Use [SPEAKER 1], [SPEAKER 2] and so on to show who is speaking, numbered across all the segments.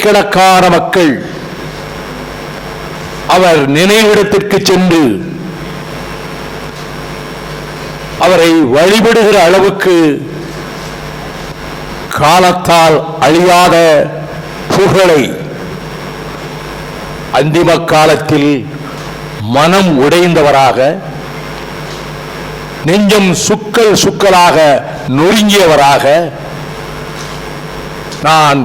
[SPEAKER 1] கோடிக்கணக்கான மக்கள் அவர் நினைவிடத்திற்கு சென்று அவரை வழிபடுகிற அளவுக்கு காலத்தால் அழியாத புகழை அந்திம காலத்தில் மனம் உடைந்தவராக, நெஞ்சம் சுக்கல் சுக்கலாக நொறுங்கியவராக, நான்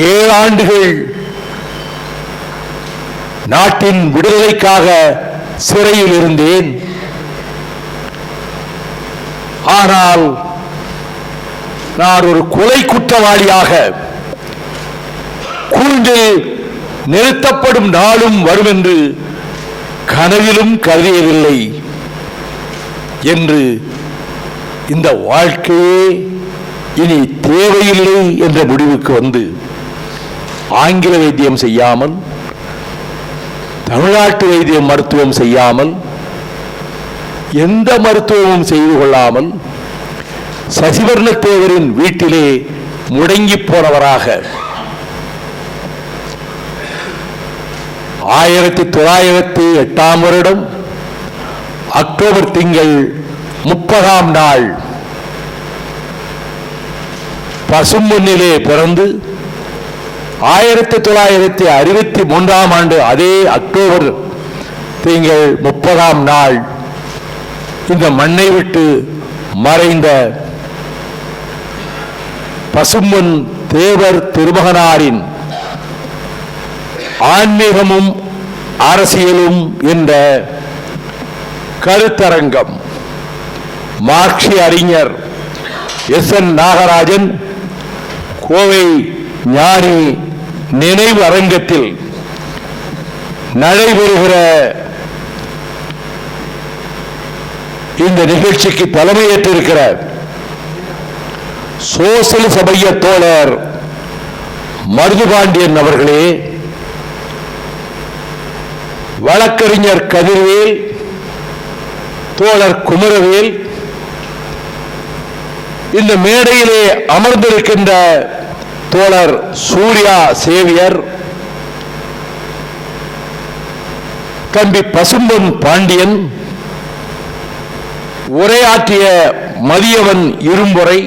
[SPEAKER 1] 7 ஆண்டுகள் நாட்டின் விடுதலைக்காக சிறையில் இருந்தேன். ஆனால் நான் ஒரு கொலை குற்றவாளியாக கூண்டில் நிறுத்தப்படும் நாளும் வரும் என்று கனவிலும் கருதியதில்லை என்று, இந்த வாழ்க்கையே இனி தேவையில்லை என்ற முடிவுக்கு வந்து ஆங்கில வைத்தியம் செய்யாமல், தமிழ்நாட்டு வைத்தியம் மருத்துவம் செய்யாமல், எந்த மருத்துவமும் செய்து கொள்ளாமல் சசிவர்ணத்தேவரின் வீட்டிலே முடங்கி போனவராக 1908 வருடம் அக்டோபர் திங்கள் 30ஆம் நாள் பசும்பொன்னிலே பிறந்து 1963ஆம் ஆண்டு அதே அக்டோபர் திங்கள் 30ஆம் நாள் இந்த மண்ணை விட்டு மறைந்த பசும்பொன் தேவர் திருமகனாரின் ஆன்மீகமும் அரசியலும் என்ற கருத்தரங்கம் மார்க்சிய அறிஞர் SN நாகராஜன் கோவை ஞானி நினைவு அரங்கத்தில் நடைபெறுகிற இந்த நிகழ்ச்சிக்கு தலைமையேற்றிருக்கிற சோசலிச மைய தோழர் மருதுபாண்டியன் அவர்களே, வழக்கறிஞர் கதிர்வேல், தோழர் குமரவேல், இந்த மேடையிலே அமர்ந்திருக்கின்ற தோழர் சூர்யா சேவியர், தம்பி பசும்பொன் பாண்டியன், உரையாற்றிய மதியவன் இரும்புரை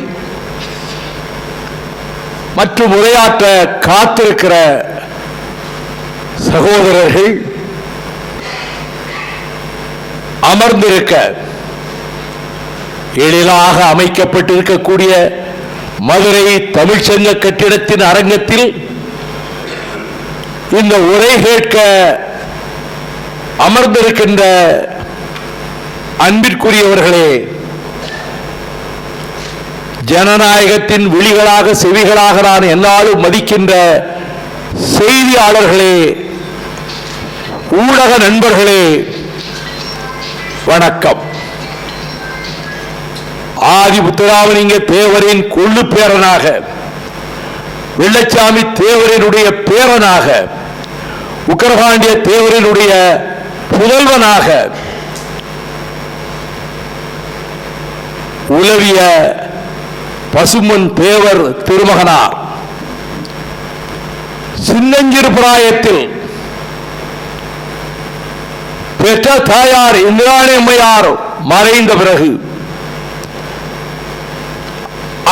[SPEAKER 1] மற்றும் உரையாற்ற காத்திருக்கிற சகோதரர்கள், அமர்ந்திருக்க எளிதாக அமைக்கப்பட்டிருக்கக்கூடிய மதுரை தமிழ்ச்சங்க கட்டிடத்தின் அரங்கத்தில் இந்த உரை கேட்க அமர்ந்திருக்கின்ற அன்பிற்குரியவர்களே, ஜனநாயகத்தின் விழிகளாக செவிகளாக நான் என்னாலும் மதிக்கின்ற செய்தியாளர்களே, ஊடக நண்பர்களே, வணக்கம். ஆதி முத்துராமலிங்க தேவரின் கொள்ளு பேரனாக, வெள்ளச்சாமி தேவரினுடைய பேரனாக, உக்கரபாண்டிய தேவரினுடைய புதல்வனாக உலவிய பசும்பொன் தேவர் திருமகனார் சின்னஞ்சிறு பிராயத்தில் பெற்ற தாயார் இந்திராணி அம்மையார் மறைந்த பிறகு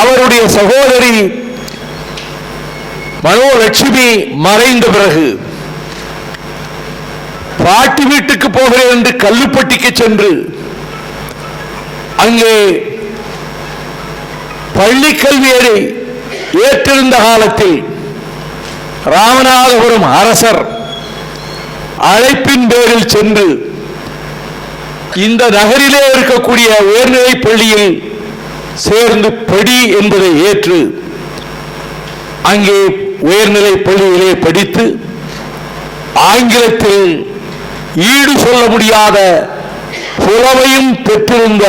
[SPEAKER 1] அவருடைய சகோதரி மனோலட்சுமி மறைந்த பிறகு பாட்டி வீட்டுக்கு போகிறேன் என்று கல்லுப்பட்டிக்கு சென்று அங்கே பள்ளி கல்வியை ஏற்றிருந்த காலத்தில் ராமநாதபுரம் அரசர் அழைப்பின் பேரில் சென்று இந்த நகரிலே இருக்கக்கூடிய உயர்நிலை பள்ளியில் சேர்ந்து படி என்பதை ஏற்று அங்கே உயர்நிலை பள்ளியிலே படித்து ஆங்கிலத்தில் ஈடு சொல்ல முடியாத புலமையும் பெற்றிருந்த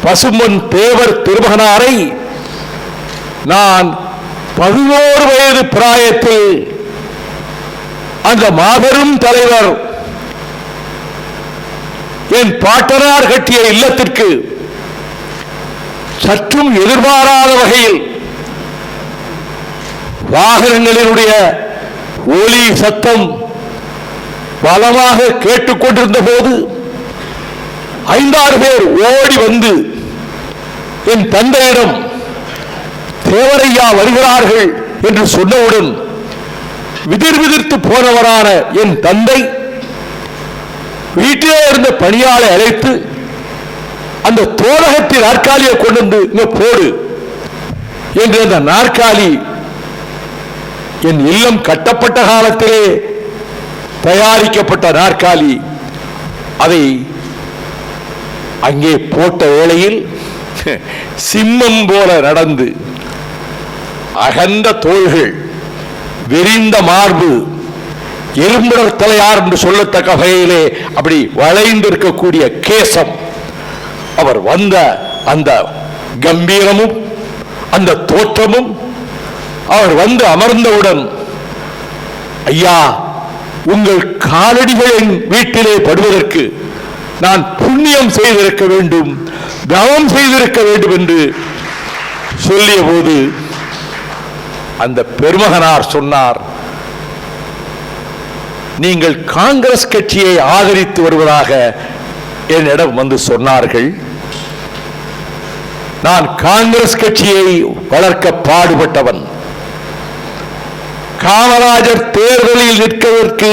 [SPEAKER 1] பசும்பொன் தேவர் திருமகனாரை நான் 11 வயது பிராயத்தில் அந்த மாபெரும் தலைவர் என் பாட்டனார் கட்டிய இல்லத்திற்கு சற்றும் எதிர்பாராத வகையில் வாகனங்களினுடைய ஒலி சத்தம் பலமாக கேட்டுக்கொண்டிருந்த போது 5-6 பேர் ஓடி வந்து என் தந்தையிடம் தேவரையா வருகிறார்கள் என்று சொன்னவுடன் விதிர்விதிர்த்து போனவரான என் தந்தை வீட்டிலே இருந்த பணியாளை அழைத்து அந்த தோழகத்தின் நாற்காலியை கொண்டு வந்து இங்க போடு என்று அந்த நாற்காலி என் இல்லம் கட்டப்பட்ட காலத்திலே தயாரிக்கப்பட்ட நாற்காலி அதை அங்கே போட்ட வேளையில் சிம்மம் போல நடந்து அகன்ற தோள்கள், விரிந்த மார்பு, எறும்புடர் தலையார் என்று சொல்லத்தக்க வகையிலே அப்படி வளைந்திருக்கக்கூடிய கேசம், அவர் வந்த அந்த கம்பீரமும் அந்த தோற்றமும், அவர் வந்து அமர்ந்தவுடன், ஐயா, உங்கள் காலடிகள் என் வீட்டிலே படுவதற்கு நான் புண்ணியம் செய்திருக்க வேண்டும், தவம் செய்திருக்க வேண்டும் என்று சொல்லிய போது அந்த பெருமகனார் சொன்னார், நீங்கள் காங்கிரஸ் கட்சியை ஆதரித்து வருவதாக என்னிடம் வந்து சொன்னார்கள். நான் காங்கிரஸ் கட்சியை வளர்க்க பாடுபட்டவன். காமராஜர் தேர்தலில் நிற்கதற்கு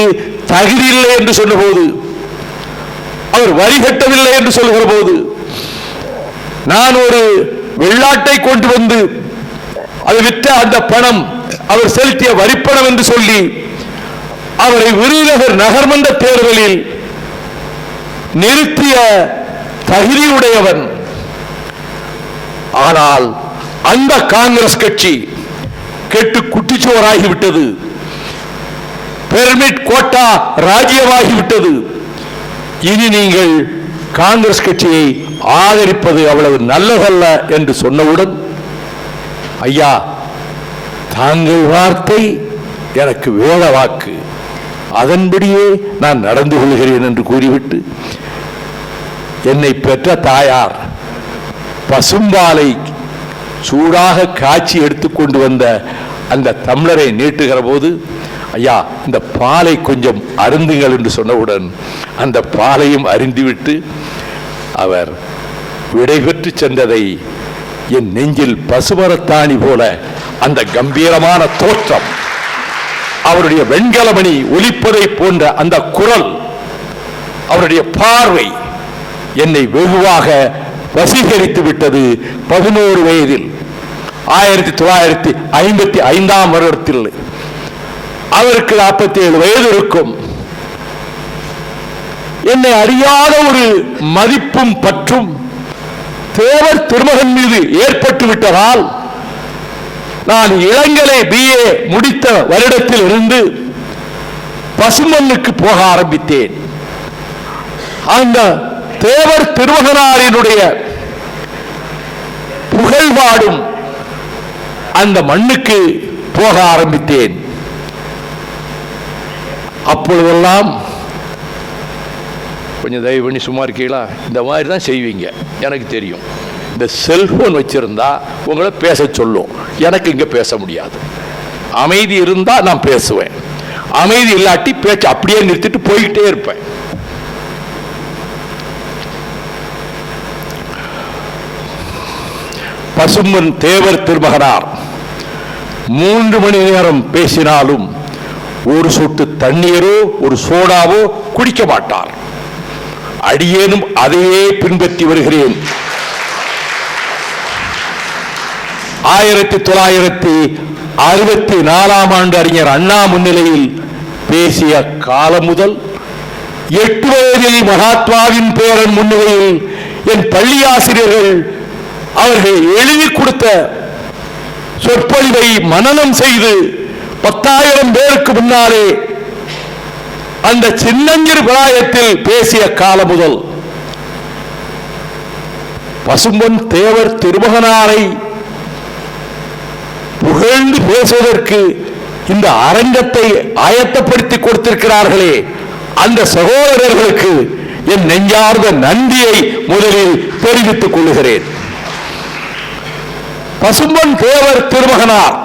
[SPEAKER 1] தகுதியில்லை என்று சொன்னபோது, அவர் வரி கட்டவில்லை என்று சொல்கிற போது, நான் ஒரு வெள்ளாட்டை கொண்டு வந்து அதை விற்ற அந்த பணம் அவர் செலுத்திய வரிப்பணம் என்று சொல்லி அவரை விருதுநகர் நகர்மன்ற தேர்தலில் நிறுத்திய தகுதியுடையவன். ஆனால் அந்த காங்கிரஸ் கட்சி கெட்டு குட்டிச்சுவராகிவிட்டது. Permit quota ராஜ்யமாகிவிட்டது. இனி நீங்கள் காங்கிரஸ் கட்சியை ஆதரிப்பது அவ்வளவு நல்லதல்ல என்று சொன்னவுடன், ஐயா, தாங்கள் வார்த்தை எனக்கு வேத வாக்கு, அதன்படியே நான் நடந்து கொள்கிறேன் என்று கூறிவிட்டு, என்னை பெற்ற தாயார் பசும்பாலை சூடாக காய்ச்சி எடுத்துக்கொண்டு வந்த அந்த டம்ளரை நீட்டுகிற போது, ஐயா, இந்த பாலை கொஞ்சம் அருந்துங்கள் என்று சொன்னவுடன் அந்த பாலையும் அருந்திவிட்டு அவர் விடைபெற்று சென்றதை என் நெஞ்சில் பசுமரத்தாணி போல அந்த கம்பீரமான தோற்றம், அவருடைய வெண்கலமணி ஒலிப்பதை போன்ற அந்த குரல், அவருடைய பார்வை என்னை வெகுவாக வசீகரித்து விட்டது. 11 வயதில் 1955 வருடத்தில் அவருக்கு 47 வயது இருக்கும். என்னை அறியாத ஒரு மதிப்பும் பற்றும் தேவர் திருமகன் மீது ஏற்பட்டு விட்டதால், நான் இளங்கலை BA முடித்த வருடத்தில் இருந்து பசுமண்ணுக்கு போக ஆரம்பித்தேன். அந்த தேவர் திருமகனாரினுடைய புகழ்பாடும் அந்த மண்ணுக்கு போக ஆரம்பித்தேன். அப்பொழுதெல்லாம் கொஞ்சம் தயவு பண்ணி சும்மா இருக்கீங்களா, இந்த மாதிரி தான் செய்வீங்க, எனக்கு தெரியும். இந்த செல்போன் வச்சிருந்தா உங்களை பேச சொல்லும், எனக்கு இங்கே பேச முடியாது. அமைதி இருந்தால் நான் பேசுவேன், அமைதி இல்லாட்டி பேச்சு அப்படியே நிறுத்திட்டு போய்கிட்டே இருப்பேன். பசும்பொன் தேவர் திருமகனார் 3 மணி நேரம் பேசினாலும் ஒரு சொட்டு தண்ணீரோ ஒரு சோடாவோ குடிக்க மாட்டார். அடியேனும் அதையே பின்பற்றி வருகிறேன். 1964 ஆண்டு அறிஞர் அண்ணா முன்னிலையில் பேசிய காலம் முதல் 8 வயதில் மகாத்மாவின் பேரன் முன்னிலையில் என் பள்ளி ஆசிரியர்கள் அவர்கள் எழுதி கொடுத்த சொற்பொழிவை மனனம் செய்து 10,000 பேருக்கு முன்னாலே அந்த சின்னஞ்சிறு பிராயத்தில் பேசிய காலம் முதல் பசும்பொன் தேவர் திருமகனாரை புகழ்ந்து பேசுவதற்கு இந்த அரங்கத்தை ஆயத்தப்படுத்தி கொடுத்திருக்கிறார்களே, அந்த சகோதரர்களுக்கு என் நெஞ்சார்ந்த நன்றியை முதலில் தெரிவித்துக் கொள்கிறேன். பசும்பொன் தேவர் திருமகனார்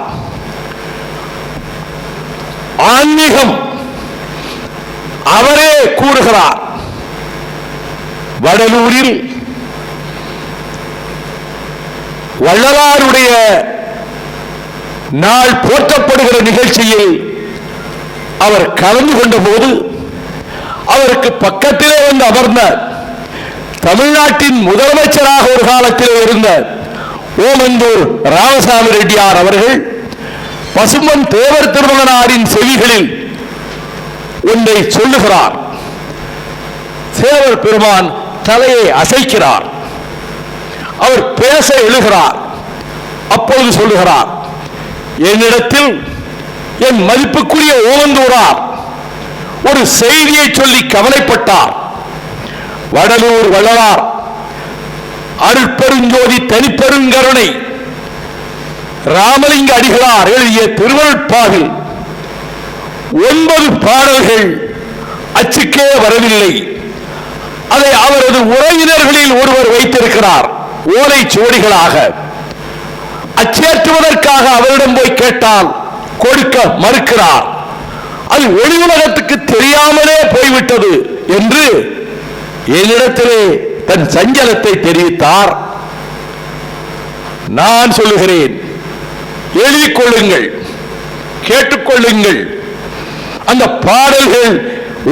[SPEAKER 1] ஆன்மீகம் அவரே கூறுகிறார். வடலூரில் வள்ளலாருடைய நாள் போற்றப்படுகிற நிகழ்ச்சியில் அவர் கலந்து கொண்ட போது அவருக்கு பக்கத்திலே வந்து அமர்ந்த தமிழ்நாட்டின் முதலமைச்சராக ஒரு காலத்தில் இருந்த ஓமந்தூர் ராமசாமி ரெட்டியார் அவர்கள் பசும்பொன் தேவர் திருமகனாரின் செவிகளில் ஒன்றை சொல்லுகிறார். தேவர் பெருமான் தலையை அசைக்கிறார். அவர் பேச எழுகிறார். அப்பொழுது சொல்லுகிறார், என்னிடத்தில் என் மதிப்புக்குரிய ஓமந்தூரார் ஒரு செய்தியை சொல்லி கவலைப்பட்டார். வடலூர் வள்ளலார் அருட்பெருஞ்சோதி தனிப்பெருங்கருணை ராமலிங்க அடிகளார் எழுதிய திருவருட்பாவில் 9 பாடல்கள் அச்சுக்கே வரவில்லை. அதை அவரது உறவினர்களில் ஒருவர் வைத்திருக்கிறார் ஓலை சுவடிகளாக. அச்சேற்றுவதற்காக அவரிடம் போய் கேட்டால் கொடுக்க மறுக்கிறார். அது வெளி உலகத்துக்கு தெரியாமலே போய்விட்டது என்று என்னிடத்திலே தன் சஞ்சலத்தை தெரிவித்தார். நான் சொல்லுகிறேன், எழுதிக் கொள்ளுங்கள், கேட்டுக்கொள்ளுங்கள். அந்த பாடல்கள்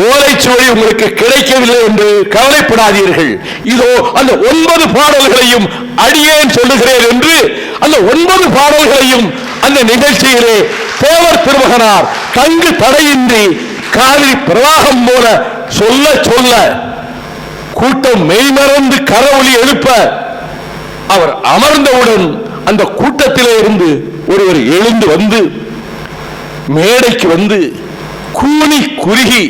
[SPEAKER 1] ஓலைச்சுவடி உங்களுக்கு கிடைக்கவில்லை என்று கவலைப்படாதீர்கள். இதோ அந்த 9 பாடல்களையும் அடியேன் சொல்லுகிறேன் என்று அந்த 9 பாடல்களையும் அந்த நிகழ்ச்சியிலே தேவர் திருமகனார் தங்கு தடையின்றி காவிரி பிரவாகம் போல சொல்ல சொல்ல கூட்டம் மெய்மறந்து கரவொலி எழுப்ப அவர் அமர்ந்தவுடன் அந்த கூட்டத்திலே இருந்து ஒருவர் எழுந்து வந்து மேடைக்கு வந்து கூனி குறுகி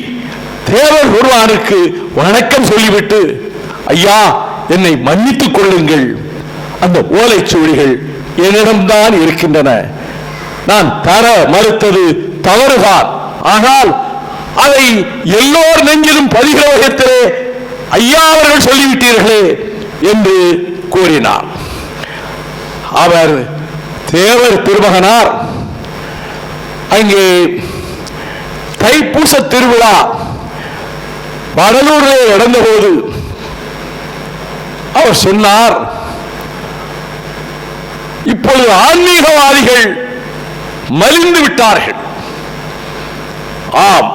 [SPEAKER 1] தேவர் ஒருவனுக்கு வணக்கம் சொல்லிவிட்டு, ஐயா என்னை மன்னித்துக் கொள்ளுங்கள், அந்த ஓலைச்சுவடிகள் என்னிடம்தான் இருக்கின்றன, நான் தர மறுத்தது தவறுதான், ஆனால் அதை எல்லோர் நெஞ்சிலும் பதிகிற வகையிலே ஐயா அவர்கள் சொல்லிவிட்டீர்களே என்று கூறினார். அவர் தேவர் திருமகனார் அங்கே தைப்பூச திருவிழா வடலூரிலே நடந்தபோது அவர் சொன்னார், இப்பொழுது ஆன்மீகவாதிகள் மலிந்து விட்டார்கள். ஆம்,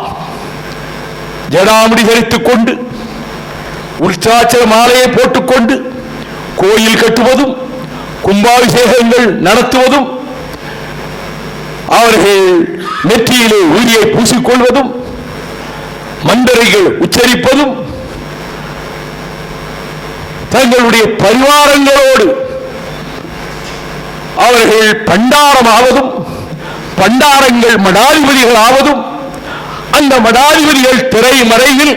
[SPEAKER 1] ஜடாமுடி தரித்துக் கொண்டு உற்சாச்சர மாலையை போட்டுக்கொண்டு கோயில் கட்டுவதும் கும்பாபிஷேகங்கள் நடத்துவதும் அவர்கள் நெற்றியிலே ஊதியை பூசிக்கொள்வதும் மந்திரைகள் உச்சரிப்பதும் தங்களுடைய பரிவாரங்களோடு அவர்கள் பண்டாரமாவதும் பண்டாரங்கள் மடாதிபதிகள் ஆவதும் அந்த மடாதிபதிகள் திரை மறைவில்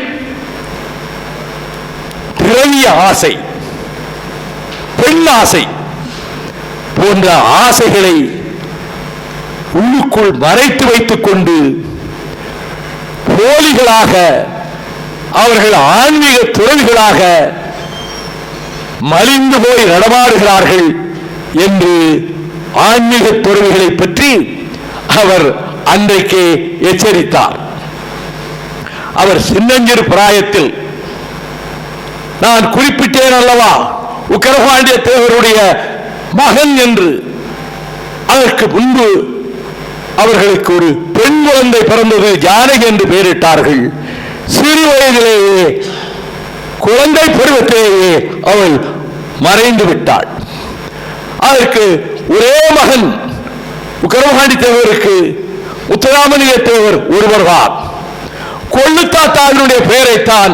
[SPEAKER 1] பிறவிய ஆசை, பெண் ஆசை போன்ற ஆசைகளை உள்ளுக்குள் மறைத்து வைத்துக் கொண்டு போலிகளாக அவர்கள் ஆன்மீக துறவிகளாக மலிந்து போய் நடமாடுகிறார்கள் என்று ஆன்மீக துறவிகளை பற்றி அவர் அன்றைக்கே எச்சரித்தார். அவர் சின்னஞ்சிறு பிராயத்தில், நான் குறிப்பிட்டேன் அல்லவா, உக்கரபாண்டிய தேவருடைய மகன் என்று. அதற்கு முன்பு அவர்களுக்கு ஒரு பெண் குழந்தை பிறந்தது, ஜானகி என்று பெயரிட்டார்கள். சிறு வயதிலேயே குழந்தை பருவத்திலேயே அவள் மறைந்து விட்டாள். அதற்கு ஒரே மகன் உக்கரபாண்டி தேவருக்கு முத்துராமலிங்க தேவர் ஒருவர்தான். கொள்ளுத்தாத்தாவினுடைய பெயரைத்தான்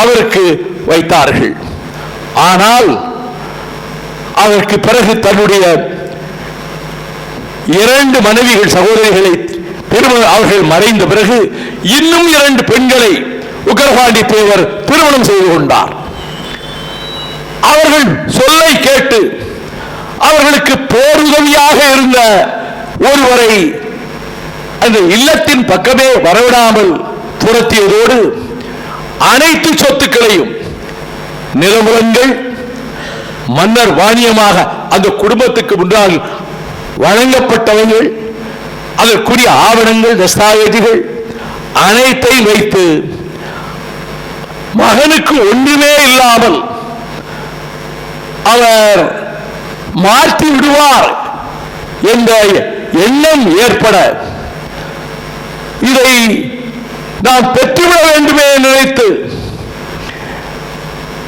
[SPEAKER 1] அவருக்கு வைத்தார்கள். ஆனால் அதற்கு பிறகு தன்னுடைய 2 மனைவிகள் சகோதரிகளை அவர்கள் மறைந்த பிறகு இன்னும் 2 பெண்களை உக்கரபாண்டி தேவர் திருமணம் செய்து கொண்டார். அவர்கள் சொல்லை கேட்டு அவர்களுக்கு பேருதவியாக இருந்த ஒருவரை அந்த இல்லத்தின் பக்கமே வரவிடாமல் துரத்தியதோடு அனைத்து சொத்துக்களையும், நிலமுலங்கள், மன்னர் வாணியமாக அந்த குடும்பத்துக்கு முன்னால் வழங்கப்பட்டவர்கள், அதற்குரிய ஆவணங்கள், தஸ்தாவேஜுகள் அனைத்தையும் வைத்து மகனுக்கு ஒன்றுமே இல்லாமல் அவர் மாற்றி விடுவார் என்ற எண்ணம் ஏற்பட இதை நாம் பெற்றுவிட வேண்டுமே நினைத்து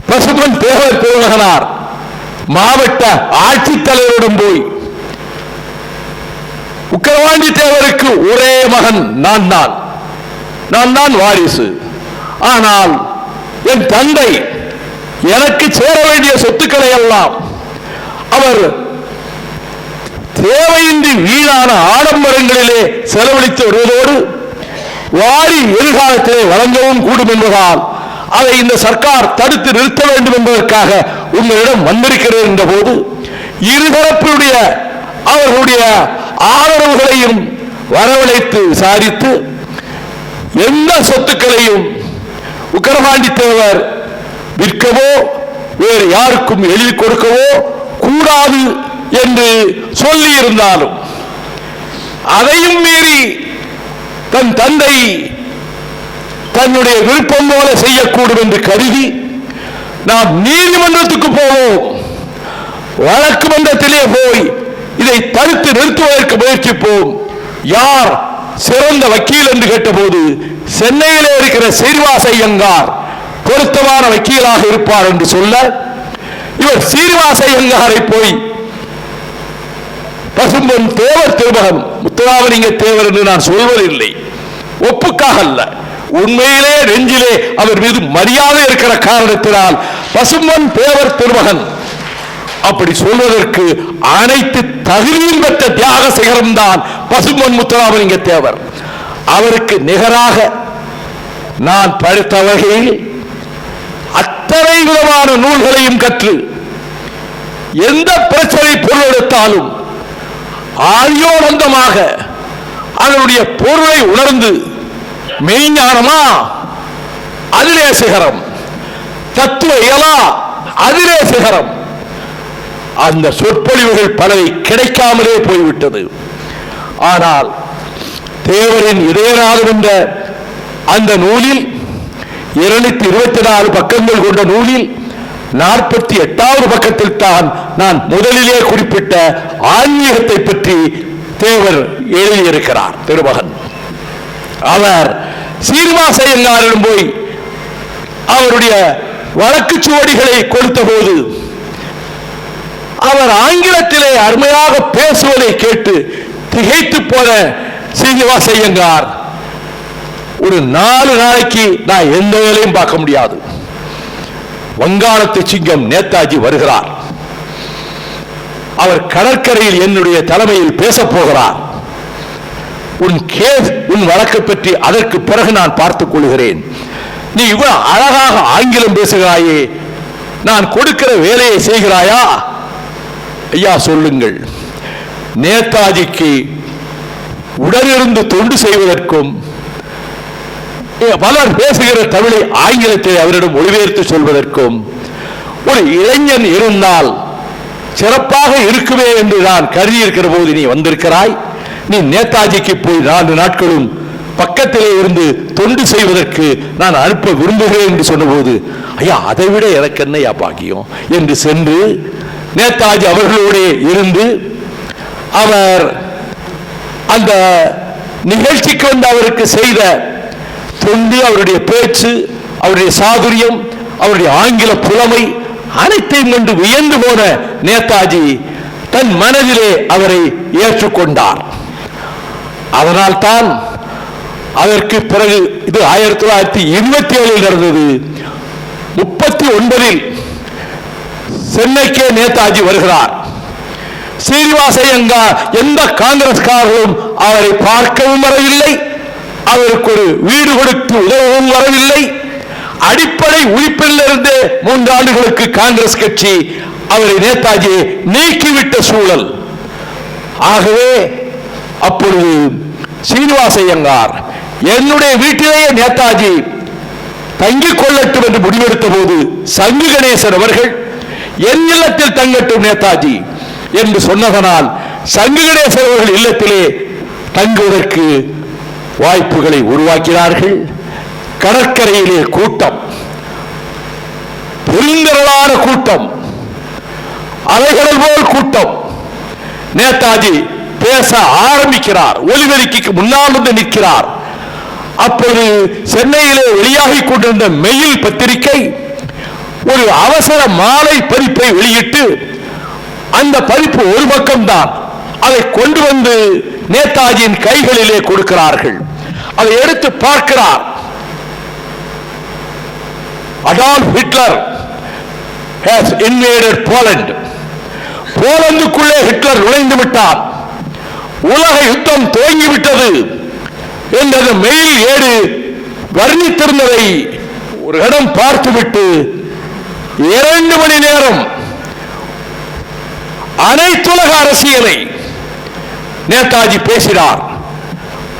[SPEAKER 1] பசும்பொன் தேவர் திருமகனார் மாவட்ட ஆட்சித்தலைவரிடம் போய், உக்கரவாண்டி தேவருக்கு ஒரே மகன் நான் தான் வாரிசு, ஆனால் என் தந்தை எனக்கு சேர வேண்டிய சொத்துக்களை எல்லாம் அவர் தேவையின்றி வீணான ஆடம்பரங்களிலே செலவழித்து வருவதோடு வாரி எதிர்காலத்திலே வழங்கவும் கூடும் என்பதால் அதை இந்த சர்க்கார் தடுத்து நிறுத்த வேண்டும் என்பதற்காக உங்களிடம் வந்திருக்கிறேன் என்ற போது இருதரப்புடைய அவர்களுடைய ஆதரவுகளையும் வரவழைத்து விசாரித்து எந்த சொத்துக்களையும் உக்கரபாண்டி தேவர் விற்கவோ வேறு யாருக்கும் எழுதி கொடுக்கவோ கூடாது என்று சொல்லி இருந்தாலும் அதையும் மீறி தன் தந்தை தன்னுடைய விருப்பம் போல செய்யக்கூடும் என்று கருதி நாம் நீதிமன்றத்துக்கு போவோம், வழக்கு மன்றத்திலே போய் இதை தடுத்து நிறுத்துவதற்கு முயற்சிப்போம். யார் சிறந்த வக்கீல் என்று கேட்டபோது சென்னையிலே இருக்கிற சீனிவாச ஐயங்கார் பொருத்தமான வக்கீலாக இருப்பார் என்று சொல்ல, இவர் சீனிவாச ஐயங்காரை போய் பசும்பொன் தேவர் திருமகன் முத்துராமலிங்க தேவர் என்று நான் சொல்வதில்லை, ஒப்புக்காக அல்ல, உண்மையிலே நெஞ்சிலே அவர் மீது மரியாதை இருக்கிற காரணத்தினால் பசும்பொன் தேவர் திருமகன் அப்படி சொல்வதற்கு அனைத்து தகுதியும் பெற்ற தியாக சிகரம் தான் பசும்பொன் முத்துராமலிங்க தேவர். அவருக்கு நிகராக நான் படித்த வகையில் அத்தனை விதமான நூல்களையும் கற்று எந்த பிரச்சனை பொருள் எடுத்தாலும் ஆரியோனந்தமாக அதனுடைய பொருளை உணர்ந்து மெய்ஞானமா அதிலே சிகரம், தத்துவ இயலா அதிலே சிகரம். அந்த சொற்பொழிவுகள் பலவை கிடைக்காமலே போய்விட்டது. ஆனால் தேவரின் இதயநாதம் என்ற அந்த நூலில் 224 பக்கங்கள் கொண்ட நூலில் 48வது பக்கத்தில் தான் நான் முதலிலே குறிப்பிட்ட ஆன்மீகத்தை பற்றி தேவர் எழுதியிருக்கிறார் திருமகன். அவர் சீனிவாச ஐயங்காரிடம் போய் அவருடைய வழக்கு சுவடிகளை கொடுத்த போது அவர் ஆங்கிலத்திலே அருமையாக பேசுவதை கேட்டு திகைத்து போன சீனிவாச ஐயங்கார், ஒரு 4 நாளைக்கு நான் எந்த வேலையும் பார்க்க முடியாது, வங்காளத்து சிங்கம் நேதாஜி வருகிறார், அவர் கடற்கரையில் என்னுடைய தலைமையில் பேசப் போகிறார், உன் வழக்கை பற்றி அதற்கு பிறகு நான் பார்த்துக் கொள்கிறேன், நீ இவ்வளவு அழகாக ஆங்கிலம் பேசுகிறாயே, நான் கொடுக்கிற வேலையை செய்கிறாயா? ஐயா சொல்லுங்கள், நேதாஜிக்கு உடனிருந்து தொண்டு செய்வதற்கும் பலர் பேசுகிற தமிழை ஆங்கிலத்தை அவரிடம் மொழிபெயர்த்து சொல்வதற்கும் ஒரு இளைஞன் இருந்தால் சிறப்பாக இருக்குமே என்று நான் கருதி இருக்கிற போது நீ வந்திருக்கிறாய். நீ நேதாஜிக்கு போய் 4 நாட்களும் பக்கத்திலே இருந்து தொண்டு செய்வதற்கு நான் அனுப்ப விரும்புகிறேன் என்று சொன்னபோது, ஐயா அதை விட எனக்கு என்னையா பாக்கியம் என்று சென்று நேதாஜி அவர்களோட இருந்து அவர் அந்த நிகழ்ச்சிக்கு வந்து அவருக்கு செய்த தொண்டு, அவருடைய பேச்சு, அவருடைய சாதுரியம், அவருடைய ஆங்கில புலமை அனைத்தையும் கொண்டு வியந்து போன நேதாஜி தன் மனதிலே அவரை ஏற்றுக்கொண்டார். அதனால் தான் அதற்கு பிறகு இது 1927 நடந்தது. 39 சென்னைக்கே நேதாஜி வருகிறார். சீனிவாச ஐயங்கார் எந்த காங்கிரஸ்காரர்களும் அவரை பார்க்கவும் வரவில்லை, அவருக்கு ஒரு வீடு கொடுத்து உதவவும் வரவில்லை. அடிப்படை உறுப்பிலிருந்து 3 ஆண்டுகளுக்கு காங்கிரஸ் கட்சி அவரை நேதாஜியை நீக்கிவிட்ட சூழல். ஆகவே அப்பொழுது சீனிவாச ஐயங்கார் என்னுடைய வீட்டிலேயே நேதாஜி தங்கிக் கொள்ளட்டும் என்று முடிவெடுத்த போது சங்கு கணேசன் அவர்கள் என் இல்லத்தில் தங்கட்டும் நேதாஜி என்று சொன்னதனால் சங்கு கணேசன் அவர்கள் இல்லத்திலே தங்குவதற்கு வாய்ப்புகளை உருவாக்கினார்கள். கடற்கரையிலே கூட்டம், பெருந்திரளான கூட்டம், அலைகள் போல் கூட்டம். நேதாஜி பேச ஆரம்பிக்கிறார். ஒலிபெருக்கிக்கு முன்னால் வந்து நிற்கிறார். அப்போது சென்னையிலே வெளியாகிக் கொண்டிருந்த மெயில் பத்திரிகை ஒரு அவசர மாலை பதிப்பை வெளியிட்டு, அந்த பதிப்பு ஒரு பக்கம்தான், அதை கொண்டு வந்து நேதாஜியின் கைகளிலே கொடுக்கிறார்கள். அதை எடுத்து பார்க்கிறார். Adolf Hitler has invaded Poland. போலந்துக்குள்ளே ஹிட்லர் நுழைந்து விட்டார், உலக யுத்தம் துவங்கிவிட்டது என்ற மெயில் ஏடு வர்ணித்திருந்ததை ஒரு இடம் பார்த்துவிட்டு 2 மணி நேரம் அனைத்துலக அரசியலை நேதாஜி பேசினார்.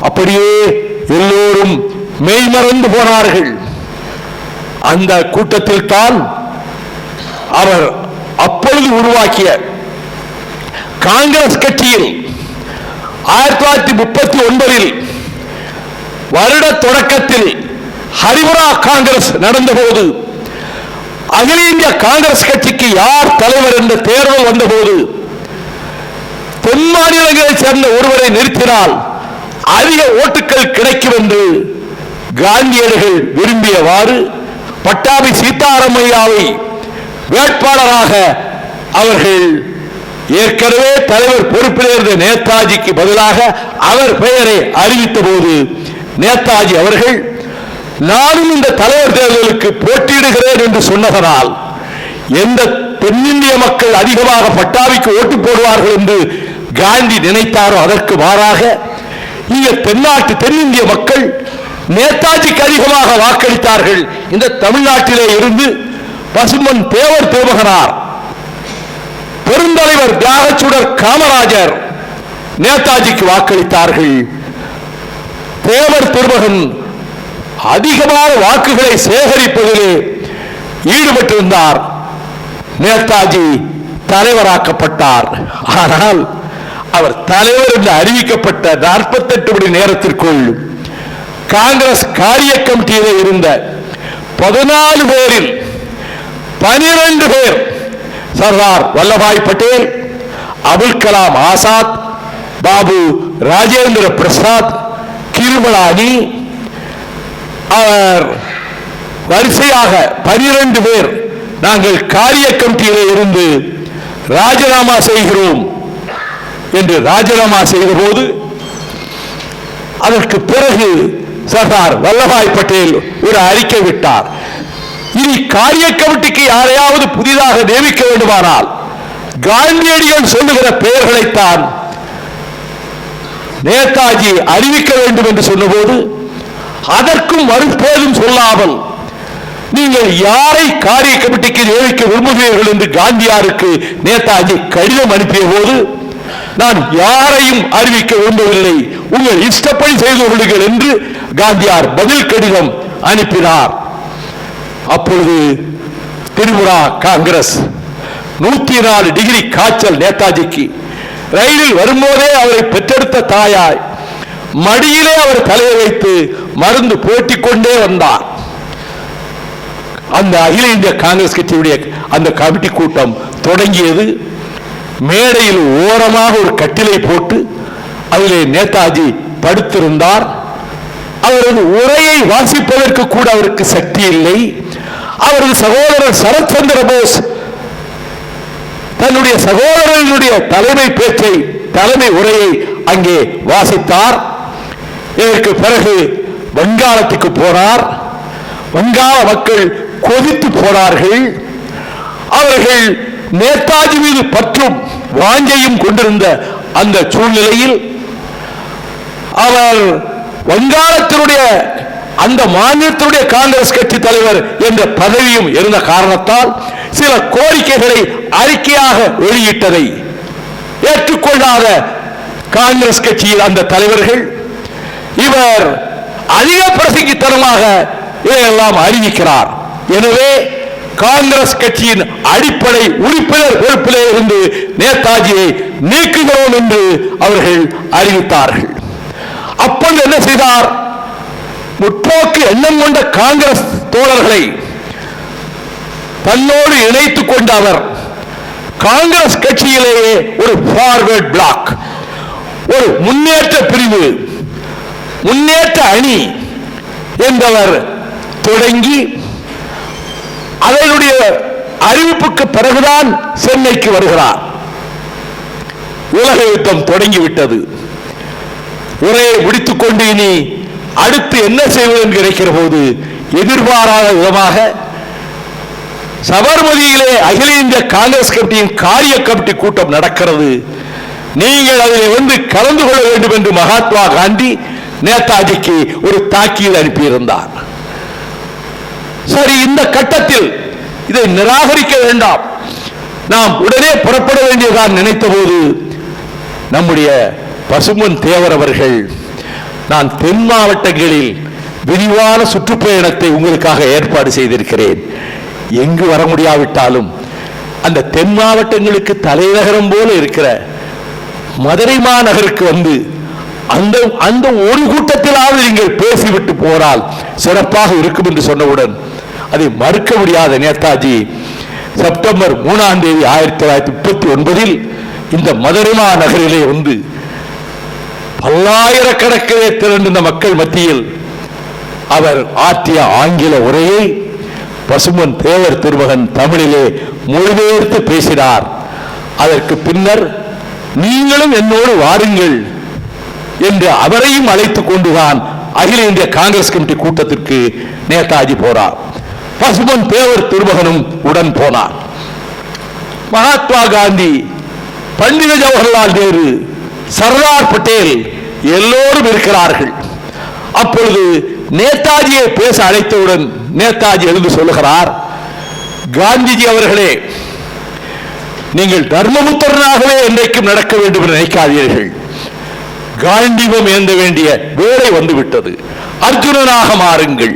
[SPEAKER 1] அப்படியே எல்லோரும் மெய்மறந்து போனார்கள். அந்த கூட்டத்தில் தான் அவர் அப்பொழுது உருவாக்கிய காங்கிரஸ் கட்சியில் 1939 வருட தொடக்கத்தில் ஹரிபுரா காங்கிரஸ் நடந்தபோது, அகில இந்திய காங்கிரஸ் கட்சிக்கு யார் தலைவர் என்ற தேர்தல் வந்தபோது, தென் மாநிலங்களைச் சேர்ந்த ஒருவரை நிறுத்தினால் அதிக ஓட்டுகள் கிடைக்கும் என்று காந்தியடிகள் விரும்பியவாறு பட்டாபி சீதாராமையாவை வேட்பாளராக அவர்கள் ஏற்கனவே தலைவர் பொறுப்பில் இருந்த நேதாஜிக்கு பதிலாக அவர் பெயரை அறிவித்த போது, நேதாஜி அவர்கள் நானும் இந்த தலைவர் தேர்தலுக்கு போட்டியிடுகிறேன் என்று சொன்னதனால் எந்த தென்னிந்திய மக்கள் அதிகமாக பட்டாபிக்கு ஓட்டு போடுவார்கள் என்று காந்தி நினைத்தாரோ அதற்கு மாறாக இங்க தென்னிந்திய மக்கள் நேதாஜிக்கு அதிகமாக வாக்களித்தார்கள். இந்த தமிழ்நாட்டிலே இருந்து பசுமன் தேவர் திருமகனார், பெருந்தலைவர் தியாகச்சுடர் காமராஜர் நேதாஜிக்கு வாக்களித்தார்கள். தேவர் திருமகன் அதிகமான வாக்குகளை சேகரிப்பதிலே ஈடுபட்டிருந்தார். நேதாஜி தலைவராக்கப்பட்டார். ஆனால் அவர் தலைவர் என்று அறிவிக்கப்பட்ட 48 மணி நேரத்திற்குள் காங்கிரஸ் காரிய கமிட்டியில் இருந்த 14 பேரில் 12 பேர், சர்தார் வல்லபாய் பட்டேல், அபுல் கலாம் ஆசாத், பாபு ராஜேந்திர பிரசாத், கிருமலானி, அவர் வரிசையாக 12 பேர் நாங்கள் காரிய கமிட்டியிலே இருந்து ராஜினாமா செய்கிறோம் என்று ராஜினாமா செய்த போது, அதற்கு பிறகு சர்தார் வல்லபாய் பட்டேல் ஒரு அறிக்கை விட்டார். இனி காரிய கமிட்டிக்கு யாரையாவது புதிதாக நியமிக்க வேண்டுமானால் காந்தியடிகள் சொல்லுகிற பெயர்களைத்தான் நேதாஜி அறிவிக்க வேண்டும் என்று சொன்னபோது, அதற்கும் மறுபேதும் சொல்லாமல் நீங்கள் யாரை காரிய கமிட்டிக்கு நியமிக்க விரும்புகிறீர்கள் என்று காந்தியாருக்கு நேதாஜி கடிதம் அனுப்பிய போது, நான் யாரையும் அறிவிக்க விரும்பவில்லை, உங்கள் இஷ்டப்படி செய்து கொள்ளுங்கள் என்று காந்தியார் பதில் கடிதம் அனுப்பினார். அப்பொழுது திரிபுரா காங்கிரஸ் 104 டிகிரி காய்ச்சல் நேதாஜிக்கு. ரயிலில் வரும்போதே அவரை பெற்றெடுத்த தாயாய் மடியிலே அவர் தலையை வைத்து மருந்து போட்டிக் கொண்டே வந்தார். அந்த அகில இந்திய காங்கிரஸ் கட்சியுடைய அந்த கமிட்டி கூட்டம் தொடங்கியது. மேடையில் ஓரமாக ஒரு கட்டிலை போட்டு அதிலே நேதாஜி படுத்திருந்தார். அவரது உரையை வாசிப்பதற்கு கூட அவருக்கு சக்தி இல்லை. அவரது சகோதரர் சரத்சந்திர போஸ் தன்னுடைய சகோதரனுடைய தலைமை பேச்சை, தலைமை உரையை அங்கே வாசித்தார். இதற்கு பிறகு வங்காளத்துக்கு போனார். வங்காள மக்கள் கொதித்து போனார்கள். அவர்கள் நேதாஜி மீது பற்றும் வாஞ்சையும் கொண்டிருந்த அந்த சூழ்நிலையில் அவர் வங்காளத்தினுடைய அந்த மாநிலத்தினுடைய காங்கிரஸ் கட்சி தலைவர் என்ற பதவியும் இருந்த காரணத்தால் சில கோரிக்கைகளை அறிக்கையாக வெளியிட்டதை ஏற்றுக்கொள்ளாத காங்கிரஸ் கட்சியில் அந்த தலைவர்கள் இவர் அதிக பிரசங்கித்தனமாக இதையெல்லாம் அறிவிக்கிறார். எனவே காங்கிரஸ் கட்சியின் அடிப்படை உறுப்பினர் பொறுப்பிலே இருந்து நேதாஜியை நீக்குகிறோம் என்று அவர்கள் அறிவித்தார்கள். அப்பொழுது என்ன செய்தார்? முற்போக்கு எண்ணம் கொண்ட காங்கிரஸ் தோழர்களை தன்னோடு இணைத்துக் கொண்ட அவர் காங்கிரஸ் கட்சியிலேயே ஒரு ஃபார்வர்ட் பிளாக், ஒரு முன்னேற்ற பிரிவு, முன்னேற்ற அணி என்றவர் தொடங்கி அதனுடைய அறிவிப்புக்கு பிறகுதான் சென்னைக்கு வருகிறார். உலக யுத்தம் தொடங்கிவிட்டது. உரையை முடித்துக் கொண்டு இனி அடுத்து என்ன செய்வது என்று கிடைக்கிற போது எதிர்பாராத விதமாக சபர்மதியிலே அகில இந்திய காங்கிரஸ் கமிட்டியின் காரிய கமிட்டி கூட்டம் நடக்கிறது. நீங்கள் அதில் கலந்து கொள்ள வேண்டும் என்று மகாத்மா காந்தி நேதாஜிக்கு ஒரு தாக்கீது அனுப்பியிருந்தார். சரி, இந்த கட்டத்தில் இதை நிராகரிக்க வேண்டாம், நாம் உடனே புறப்பட வேண்டியதான் நினைத்த போது நம்முடைய பசும்பொன் தேவர் அவர்கள், நான் தென் மாவட்டங்களில் விரிவான சுற்றுப்பயணத்தை உங்களுக்காக ஏற்பாடு செய்திருக்கிறேன், எங்கு வர முடியாவிட்டாலும் அந்த தென் மாவட்டங்களுக்கு தலைநகரம் போல இருக்கிற மதுரை மாநகருக்கு வந்து அந்த அந்த ஒரு கூட்டத்திலாவது நீங்கள் பேசிவிட்டு போனால் சிறப்பாக இருக்கும் என்று சொன்னவுடன் அதை மறுக்க முடியாத நேதாஜி செப்டம்பர் 3ஆம் தேதி 1939 இந்த மதுரை மாநகரிலே வந்து பல்லாயிரக்கணக்கிலே திரண்ட மக்கள் மத்தியில் அவர் ஆற்றிய ஆங்கில உரையை பசும்பொன் தேவர் திருமகன் தமிழிலே மொழிபெயர்த்து பேசினார். அதற்கு பின்னர் நீங்களும் என்னோடு வாருங்கள் என்று அவரையும் அழைத்துக் கொண்டுதான் அகில இந்திய காங்கிரஸ் கமிட்டி கூட்டத்திற்கு நேதாஜி போனார். பசும்பொன் தேவர் திருமகனும் உடன் போனார். மகாத்மா காந்தி, பண்டித ஜவஹர்லால் நேரு, சர்தார் பட்டேல் எல்லோரும் இருக்கிறார்கள். அப்பொழுது நேதாஜியை பேச அழைத்தவுடன் நேதாஜி எழுந்து சொல்லுகிறார், காந்திஜி அவர்களே, நீங்கள் தர்மபுத்திரனாகவே என்றைக்கும் நடக்க வேண்டும் என்று நினைக்காதீர்கள். காண்டீபம் ஏந்த வேண்டிய வேலை வந்துவிட்டது, அர்ஜுனனாக மாறுங்கள்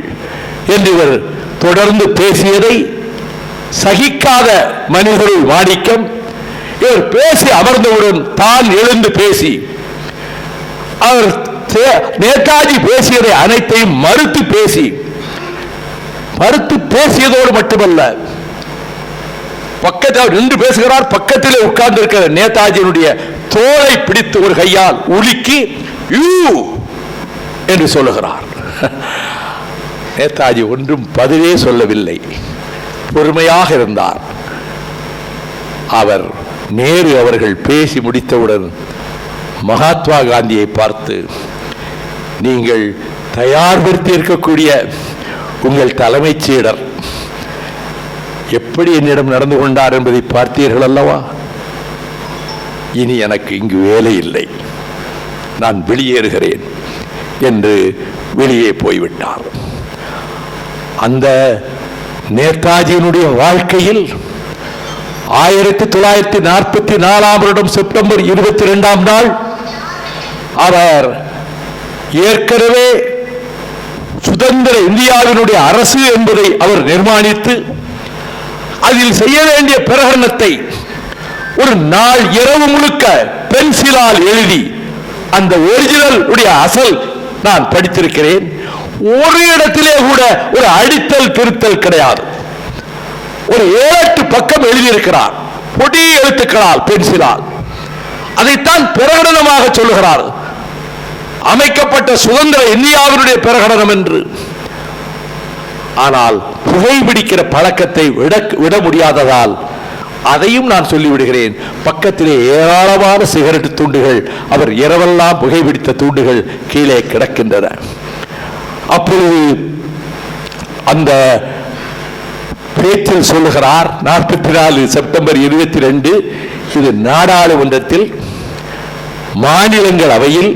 [SPEAKER 1] என்று இவர் தொடர்ந்து பேசியதை சகிக்காத மனிதருள் மாணிக்கம் இவர் பேசி அமர்ந்தவுடன் தான் எழுந்து பேசி அவர் நேதாஜி பேசியதை அனைத்தையும் மறுத்து பேசியதோடு மட்டுமல்ல, பக்கத்தில் நின்று பேசுகிறார், பக்கத்திலே உட்கார்ந்து இருக்கிற நேதாஜியினுடைய தோளை பிடித்து ஒரு கையால் உலுக்கி யூ என்று சொல்லுகிறார். நேதாஜி ஒன்றும் பதிலே சொல்லவில்லை, பொறுமையாக இருந்தார். அவர் நேரு அவர்கள் பேசி முடித்தவுடன் மகாத்மா காந்தியை பார்த்து, நீங்கள் தயார்படுத்தி இருக்கக்கூடிய உங்கள் தலைமைச் சீடர் எப்படி என்னிடம் நடந்து கொண்டார் என்பதை பார்த்தீர்கள் அல்லவா? இனி எனக்கு இங்கு வேலை இல்லை, நான் வெளியேறுகிறேன் என்று வெளியே போய்விட்டார். அந்த நேதாஜியினுடைய வாழ்க்கையில் 1944 வருடம் செப்டம்பர் 22ஆம் நாள் அவர் ஏற்கனவே சுதந்திர இந்தியாவினுடைய அரசு என்பதை அவர் நிர்மாணித்து அதில் செய்ய வேண்டிய பிரகடனத்தை ஒரு நாள் இரவு முழுக்க பென்சிலால் எழுதி, அந்த ஒரிஜினல் உடைய அசல் நான் படித்திருக்கிறேன், ஒரு இடத்திலே கூட ஒரு அடித்தல் திருத்தல் கிடையாது. ஒரு 7-8 பக்கம் எழுதியிருக்கிறார், பொடி எழுத்துக்களால் பென்சிலால். அதைத்தான் பிரகடனமாக சொல்லுகிறார், அமைக்கப்பட்ட சுதந்திர இந்தியாவினுடைய பிரகடனம் என்று. ஆனால் புகைப்பிடிக்கிற பழக்கத்தை விட முடியாததால் அதையும் நான் சொல்லிவிடுகிறேன். பக்கத்திலே ஏராளமான சிகரெட் துண்டுகள், அவர் இரவெல்லாம் புகைப்பிடித்த துண்டுகள் கீழே கிடக்கின்றன. அப்பொழுது அந்த பேச்சில் சொல்லுகிறார், 44 செப்டம்பர் 22 இது நாடாளுமன்றத்தில் மாநிலங்களவையில்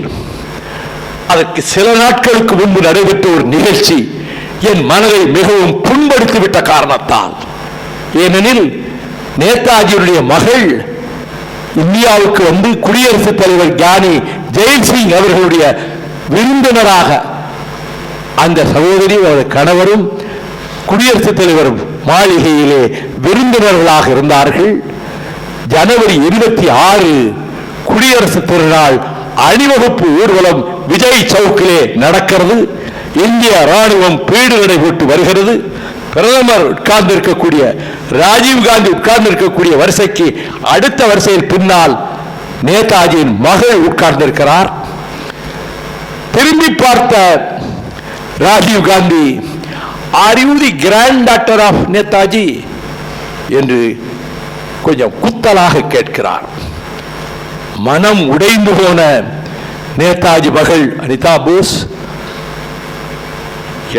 [SPEAKER 1] அதற்கு சில நாட்களுக்கு முன்பு நடைபெற்ற ஒரு நிகழ்ச்சி என் மனதை மிகவும் புண்படுத்திவிட்ட காரணத்தால், ஏனெனில் நேதாஜியுடைய மகள் இந்தியாவுக்கு வந்து குடியரசுத் தலைவர் ஞானி ஜெயில் சிங் அவர்களுடைய விருந்தினராக, அந்த சகோதரி அவருடைய கணவரும் குடியரசுத் தலைவர் மாளிகையிலே விருந்தினர்களாக இருந்தார்கள். ஜனவரி 26 குடியரசு திருநாள் அணிவகுப்பு ஊர்வலம் விஜய் சவுக்கிலே நடக்கிறது. இந்திய ராணுவம் பீடு நடை போட்டு வருகிறது. பிரதமர் உட்கார்ந்து இருக்கக்கூடிய ராஜீவ் காந்தி உட்கார்ந்து இருக்கக்கூடிய வரிசைக்கு அடுத்த வரிசையில் பின்னால் நேதாஜியின் மகள் உட்கார்ந்திருக்கிறார். திரும்பி பார்த்த Rajiv Gandhi, are you the granddaughter of Netaji என்று கொஞ்சம் குத்தலாக கேட்கிறார். மனம் உடைந்து போன நேதாஜி மகள் அனிதா போஸ்,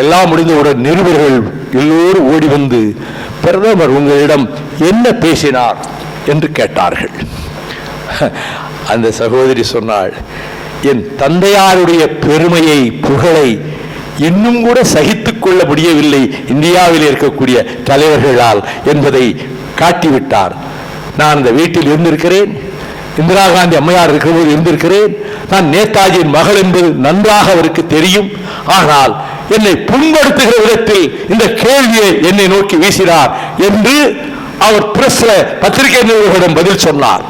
[SPEAKER 1] எல்லாம் முடிந்தவுடன் நிருபர்கள் எல்லோரும் ஓடி வந்து பிரதமர் உங்களிடம் என்ன பேசினார் என்று கேட்டார்கள். அந்த சகோதரி சொன்னாள், என் தந்தையாருடைய பெருமையை புகழை இன்னும் கூட சகித்துக் கொள்ள முடியவில்லை இந்தியாவில் இருக்கக்கூடிய தலைவர்களால் என்பதை காட்டிவிட்டார். நான் அந்த வீட்டில் இருந்திருக்கிறேன், இந்திரா காந்தி அம்மையார் இருக்கிறபோது இருந்திருக்கிறேன். நான் நேதாஜியின் மகள் என்பது நன்றாக அவருக்கு தெரியும். ஆனால் என்னை புண்படுத்துகிற விதத்தில் இந்த கேள்வியை என்னை நோக்கி வீசினார் என்று அவர் பிரஸ்ல பத்திரிகை நிருபர்களிடம் பதில் சொன்னார்.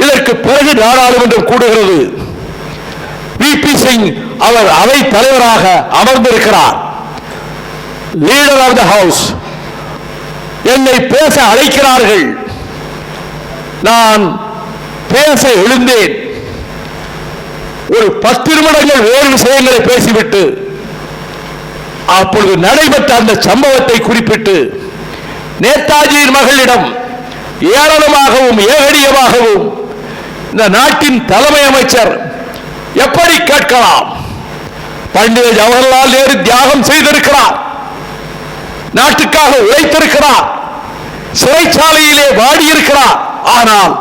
[SPEAKER 1] இதற்கு பிறகு நாடாளுமன்றம் கூடுகிறது. விபி சிங் அவர் அவை தலைவராக அமர்ந்திருக்கிறார். லீடர் ஆஃப் த ஹவுஸ் என்னை பேச அழைக்கிறார்கள். நான் பேச எழுந்தேன். ஒரு 10 நிமிடங்கள் வேறு விஷயங்களை பேசிவிட்டு அப்பொழுது நடைபெற்ற அந்த சம்பவத்தை குறிப்பிட்டு நேதாஜியின் மகளிடம் ஏளனமாகவும் ஏகடியமாகவும் இந்த நாட்டின் தலைமை அமைச்சர் எப்படி கேட்கலாம்? பண்டித ஜவஹர்லால் நேரு தியாகம் செய்திருக்கிறார், நாட்டுக்காக உழைத்திருக்கிறார், சிறைச்சாலையிலே வாடியிருக்கிறார். ஆனால்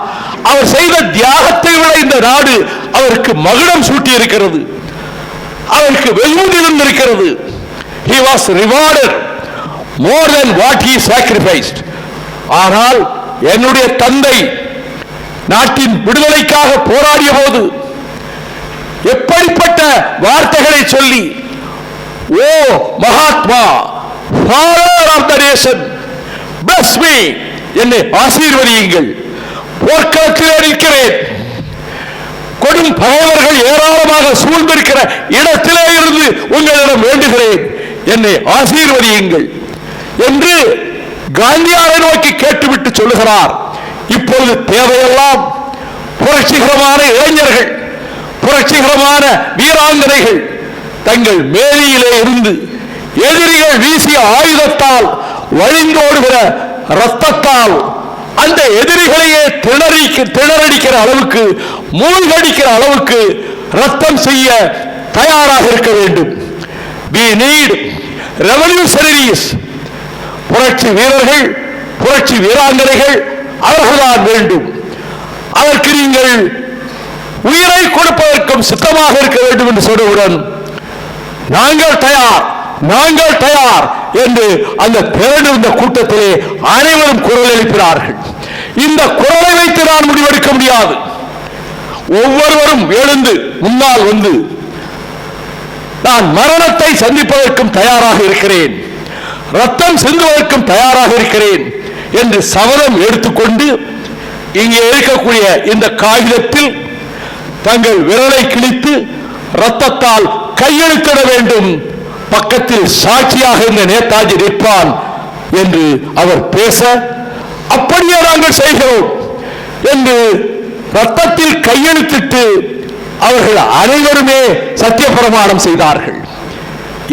[SPEAKER 1] அவர் செய்த தியாகத்தை விட இந்த நாடு அவருக்கு மகுடம் சூட்டி இருக்கிறது, அவருக்கு வெகுமதி இருந்திருக்கிறது. He was rewarded more than what he sacrificed. ஆனால் என்னுடைய தந்தை நாட்டின் விடுதலைக்காக போராடிய போது எப்படிப்பட்ட வார்த்தைகளை சொல்லி, ஓ Mahatma, father of the nation, bless me, என்னை ஆசீர்வதியுங்கள், போர்க்களத்திலே இருக்கிறேன், கொடும் பகைவர்கள் ஏராளமாக சூழ்ந்திருக்கிற இடத்திலே இருந்து உங்களிடம் வேண்டுகிறேன், என்னை ஆசீர்வதியுங்கள் என்று காந்தியாரை நோக்கி கேட்டுவிட்டு சொல்லுகிறார். இப்பொழுது தேவையெல்லாம் புரட்சிகரமான இளைஞர்கள், புரட்சிகரமான வீராங்கனைகள் தங்கள் மேலியிலே இருந்து எதிரிகள் வீசிய ஆயுதத்தால் வழிந்தோடுகிற ரத்தத்தால் அந்த எதிரிகளையே திணறடிக்கிற அளவுக்கு, மூழ்கடிக்கிற அளவுக்கு ரத்தம் செய்ய தயாராக இருக்க வேண்டும். We need revolutionaries. புரட்சி வீரர்கள், புரட்சி வீராங்கனைகள் அவர்கள்தான் வேண்டும். அதற்கு நீங்கள் உயிரை கொடுப்பதற்கும் சித்தமாக இருக்க வேண்டும் என்று சொன்னவுடன் நாங்கள் தயார், நாங்கள் தயார் என்று அந்த திரண்டிருந்த கூட்டத்திலே அனைவரும் குரல் எழுப்பினார்கள். இந்த குரலை வைத்து நான் முடிவெடுக்க முடியாது. ஒவ்வொருவரும் எழுந்து முன்னால் வந்து நான் மரணத்தை சந்திப்பதற்கும் தயாராக இருக்கிறேன், ரத்தம் சிந்துவதற்கும் தயாராக இருக்கிறேன் என்று சபதம் எடுத்துக்கொண்டு இங்கே இருக்கக்கூடிய இந்த காகிதத்தில் தங்கள் விரலை கிழித்து ரத்தத்தால் கையெழுத்திட வேண்டும். பக்கத்தில் சாட்சியாக இந்த நேதாஜி நிற்பான் என்று அவர் பேச, அப்படியே நாங்கள் செய்கிறோம் என்று ரத்தத்தில் கையெழுத்திட்டு அவர்கள் அனைவருமே சத்திய பிரமாணம் செய்தார்கள்.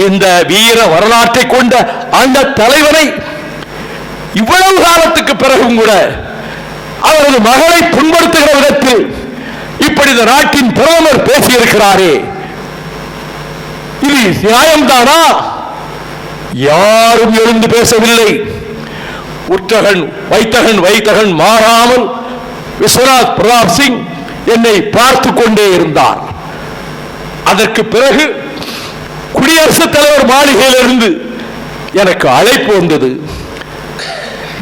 [SPEAKER 1] இந்த வீர வரலாற்றை கொண்ட அந்த தலைவரை இவ்வளவு காலத்துக்கு பிறகும் கூட அவரது மகளை புண்படுத்துகிற விதத்தில் இப்படி இந்த நாட்டின் பிரதமர் பேசியிருக்கிறாரே, இது நியாயம்தானா? யாரும் எழுந்து பேசவில்லை. உற்றகன் வைத்தகன் மாறாமல் விஸ்வநாத் பிரதாப் சிங் என்னை பார்த்து கொண்டே இருந்தார். அதற்கு பிறகு குடியரசுத் தலைவர் மாளிகையிலிருந்து எனக்கு அழைப்பு வந்தது.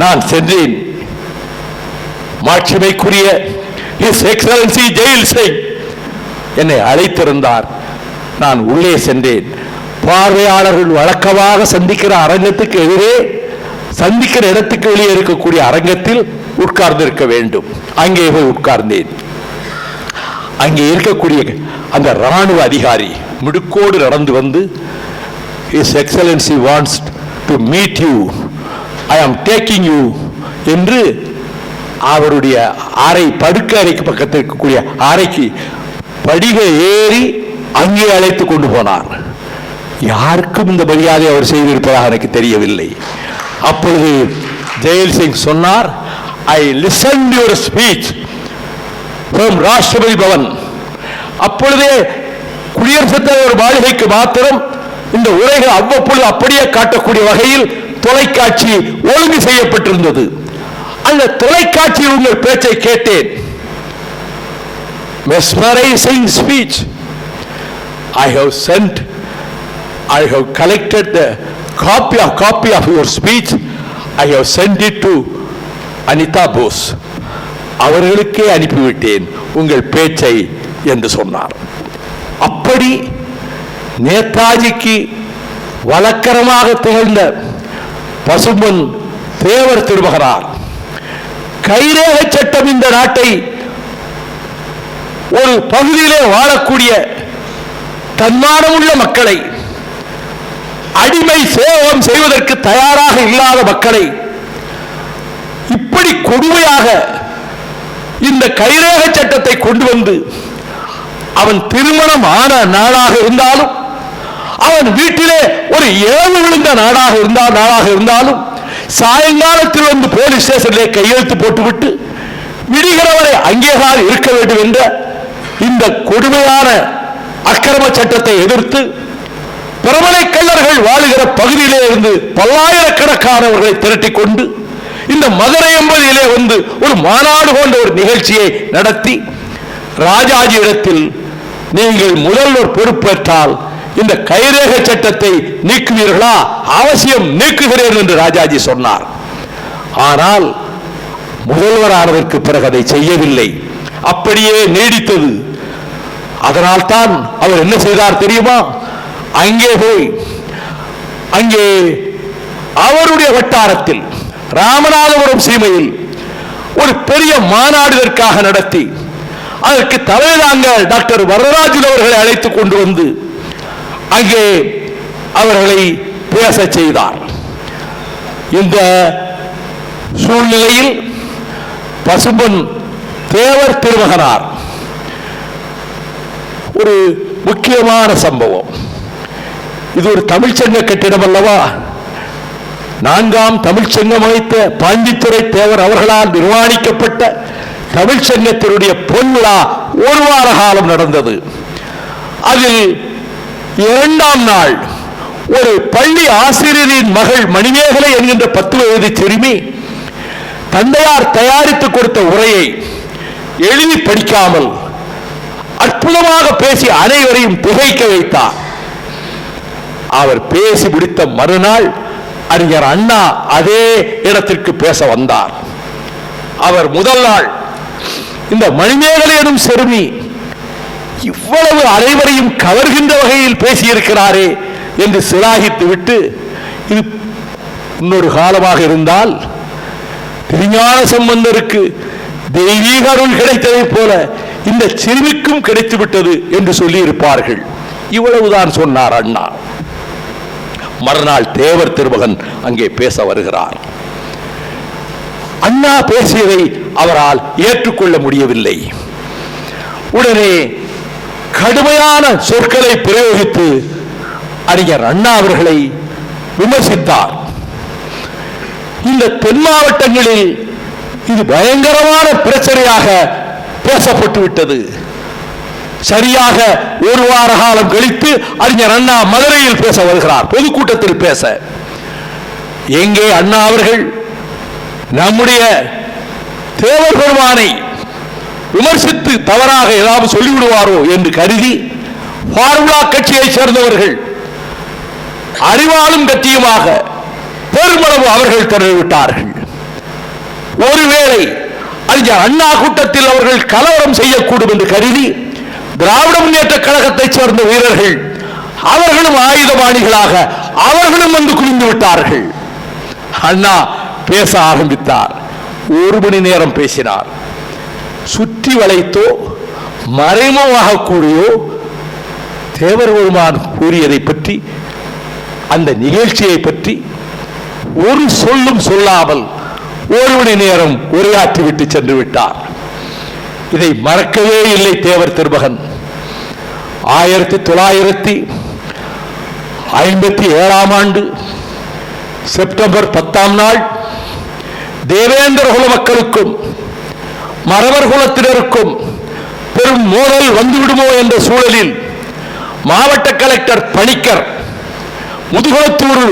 [SPEAKER 1] நான் சென்றேன். மாட்சிமைக்குரிய His Excellency ஜெயில் சிங் என்னை அழைத்திருந்தார். நான் உள்ளே சென்றேன். பார்வையாளர்கள் வழக்கமாக சந்திக்கிற அரங்கத்துக்கு எதிரே, சந்திக்கிற இடத்துக்கு வெளியே இருக்கக்கூடிய அரங்கத்தில் உட்கார்ந்திருக்க வேண்டும். அங்கே போய் உட்கார்ந்தேன். அங்கே இருக்கக்கூடிய அந்த ராணுவ அதிகாரி மிடுக்கோடு நடந்து வந்து, His Excellency wants to meet you, I am taking you என்று அவருடைய அறை, படுக்க அறைக்கு பக்கத்தில் இருக்கக்கூடிய அறைக்கு படிகை ஏறி அங்கே அழைத்து கொண்டு போனார். யாருக்கும் இந்த மரியாதை அவர் செய்திருப்பதாக எனக்கு தெரியவில்லை. அப்பொழுது ஜெயல் சிங் சொன்னார், I listened to your speech from ராஷ்டிரபதி பவன். அப்பொழுதே குடியரசுத் தலைவர் மாளிகைக்கு மாத்திரம் இந்த உரைகள் அவ்வப்பொழுது அப்படியே காட்டக்கூடிய வகையில் தொலைக்காட்சி ஒழுங்கு செய்யப்பட்டிருந்தது. அந்த தொலைக்காட்சியில் உங்கள் பேச்சை கேட்டேன். Mesmerizing speech. I have collected the copy of your speech. I have sent it to Anita Bose. அவர்களுக்கே அனுப்பிவிட்டேன் உங்கள் பேச்சை என்று சொன்னார். அப்படி நேதாஜிக்கு வழக்கரமாக திகழ்ந்த பசும்பொன் தேவர் திருமகனார் கைரேகை சட்டம் இந்த நாட்டை ஒரு பகுதியிலே வாழக்கூடிய தன்மானமுள்ள மக்களை, அடிமை சேவகம் செய்வதற்கு தயாராக இல்லாத மக்களை இப்படி கொடுமையாக இந்த கைரேகை சட்டத்தை கொண்டு வந்து, அவன் திருமணம் ஆன நாளாக இருந்தாலும், அவன் வீட்டிலே ஒரு ஏவு விழுந்த நாளாக இருந்தாலும் சாயங்காலத்தில் வந்து போலீஸ் ஸ்டேஷனிலே கையெழுத்து போட்டுவிட்டு விடுகிறவரை அங்கேதான் இருக்க வேண்டும் என்ற இந்த கொடுமையான அக்கிரம சட்டத்தை எதிர்த்து பிரபலை கள்ளர்கள் வாழுகிற பகுதியிலே இருந்து பல்லாயிரக்கணக்கானவர்களை திரட்டிக் கொண்டு இந்த மதுரை எம்பதியிலே வந்து ஒரு மாநாடு போன்ற ஒரு நிகழ்ச்சியை நடத்தி, ராஜாஜி இடத்தில் நீங்கள் முதல்வர் பொறுப்பேற்றால் இந்த கைரேகை சட்டத்தை நீக்குவீர்களா? அவசியம் நீக்குகிறேன் என்று ராஜாஜி சொன்னார். ஆனால் முதல்வரானதற்கு பிறகு அதை செய்யவில்லை, அப்படியே நீடித்தது. அதனால் தான் அவர் என்ன செய்தார் தெரியுமா? அங்கே போய் அங்கே அவருடைய வட்டாரத்தில் ராமநாதபுரம் சீமையில் ஒரு பெரிய மாநாடு இதற்காக நடத்தி, அதற்கு தலைவராங்க டாக்டர் வரராஜன் அவர்களை அழைத்துக் கொண்டு வந்து அங்கே அவர்களை பேச செய்தார். இந்த சூழ்நிலையில் பசும்பொன் தேவர் திருமகனார் ஒரு முக்கியமான சம்பவம். இது ஒரு தமிழ்ச்சங்க கட்டிடம் அல்லவா? 4ஆம் தமிழ்ச்சங்கம் அமைத்த பாண்டித்துரை தேவர் அவர்களால் நிர்மாணிக்கப்பட்ட தமிழ்ச்சங்கத்தினுடைய பொன்விழா ஒரு வார காலம் நடந்தது. அதில் 2ஆம் நாள் ஒரு பள்ளி ஆசிரியரின் மகள் மணிமேகலை என்கின்ற 10 வயது சிறுமி தந்தையார் தயாரித்து கொடுத்த உரையை எழுதி படிக்காமல் அற்புதமாக பேசி அனைவரையும் திகைக்க வைத்தார். அவர் பேசி முடித்த மறுநாள் அறிஞர் அண்ணா அதே இடத்திற்கு பேச வந்தார். அவர் முதல் நாள் இந்த மணிமேகலை எனும் சிறுமி இவ்வளவு அனைவரையும் கவர்கின்ற வகையில் பேசியிருக்கிறாரே என்று சிலாகித்து விட்டு, இது இன்னொரு காலமாக இருந்தால் திருஞான சம்பந்தருக்கு தெய்வீக அருள் கிடைத்ததை போல இந்த சிறுமிக்கும் கிடைத்து விட்டது என்று சொல்லி இருப்பார்கள். இவ்வளவுதான் சொன்னார் அண்ணா. மறுநாள் தேவர் திருமகன் அங்கே பேச வருகிறார். அண்ணா பேசியதை அவரால் ஏற்றுக்கொள்ள முடியவில்லை. உடனே கடுமையான சொற்களை பிரயோகித்து அறிஞர் அண்ணா அவர்களை விமர்சித்தார். இந்த தென் மாவட்டங்களில் இது பயங்கரமான பிரச்சனையாக பேசப்பட்டு விட்டது. சரியாக ஒரு வார காலம் கழித்து அறிஞர் அண்ணா மதுரையில் பேச வருகிறார். பொதுக்கூட்டத்தில் பேச எங்கே அண்ணா அவர்கள் நம்முடைய தேவர் பெருமானை விமர்சித்து தவறாக ஏதாவது சொல்லிவிடுவாரோ என்று கருதி பார்முலா கட்சியை சேர்ந்தவர்கள் அறிவாலும் கத்தியுமாக பெருமளவு அவர்கள் திரண்டுவிட்டார்கள். ஒருவேளை அறிஞர் அண்ணா கூட்டத்தில் அவர்கள் கலவரம் செய்யக்கூடும் என்று கருதி திராவிட முன்னேற்ற கழகத்தைச் சேர்ந்த வீரர்கள் அவர்களும் ஆயுதபாணிகளாக அவர்களும் வந்து குவிந்து விட்டார்கள். அண்ணா பேச ஆரம்பித்தார். 1 மணி நேரம் பேசினார். சுற்றி வளைத்தோ மறைமுகமாக கூறியோ தேவர் பெருமான் கூறியதை பற்றி, அந்த நிகழ்ச்சியை பற்றி ஒரு சொல்லும் சொல்லாமல் ஒரு மணி நேரம் உரையாற்றிவிட்டு சென்று விட்டார். இதை மறக்கவே இல்லை தேவர் திருமகன். 1957 ஆண்டு செப்டம்பர் 10ஆம் நாள் தேவேந்திர குல மக்களுக்கும் மறவர் குலத்தினருக்கும் பெரும் மோதல் வந்துவிடுமோ என்ற சூழலில் மாவட்ட கலெக்டர் பணிக்கர் முதுகுளத்தூர்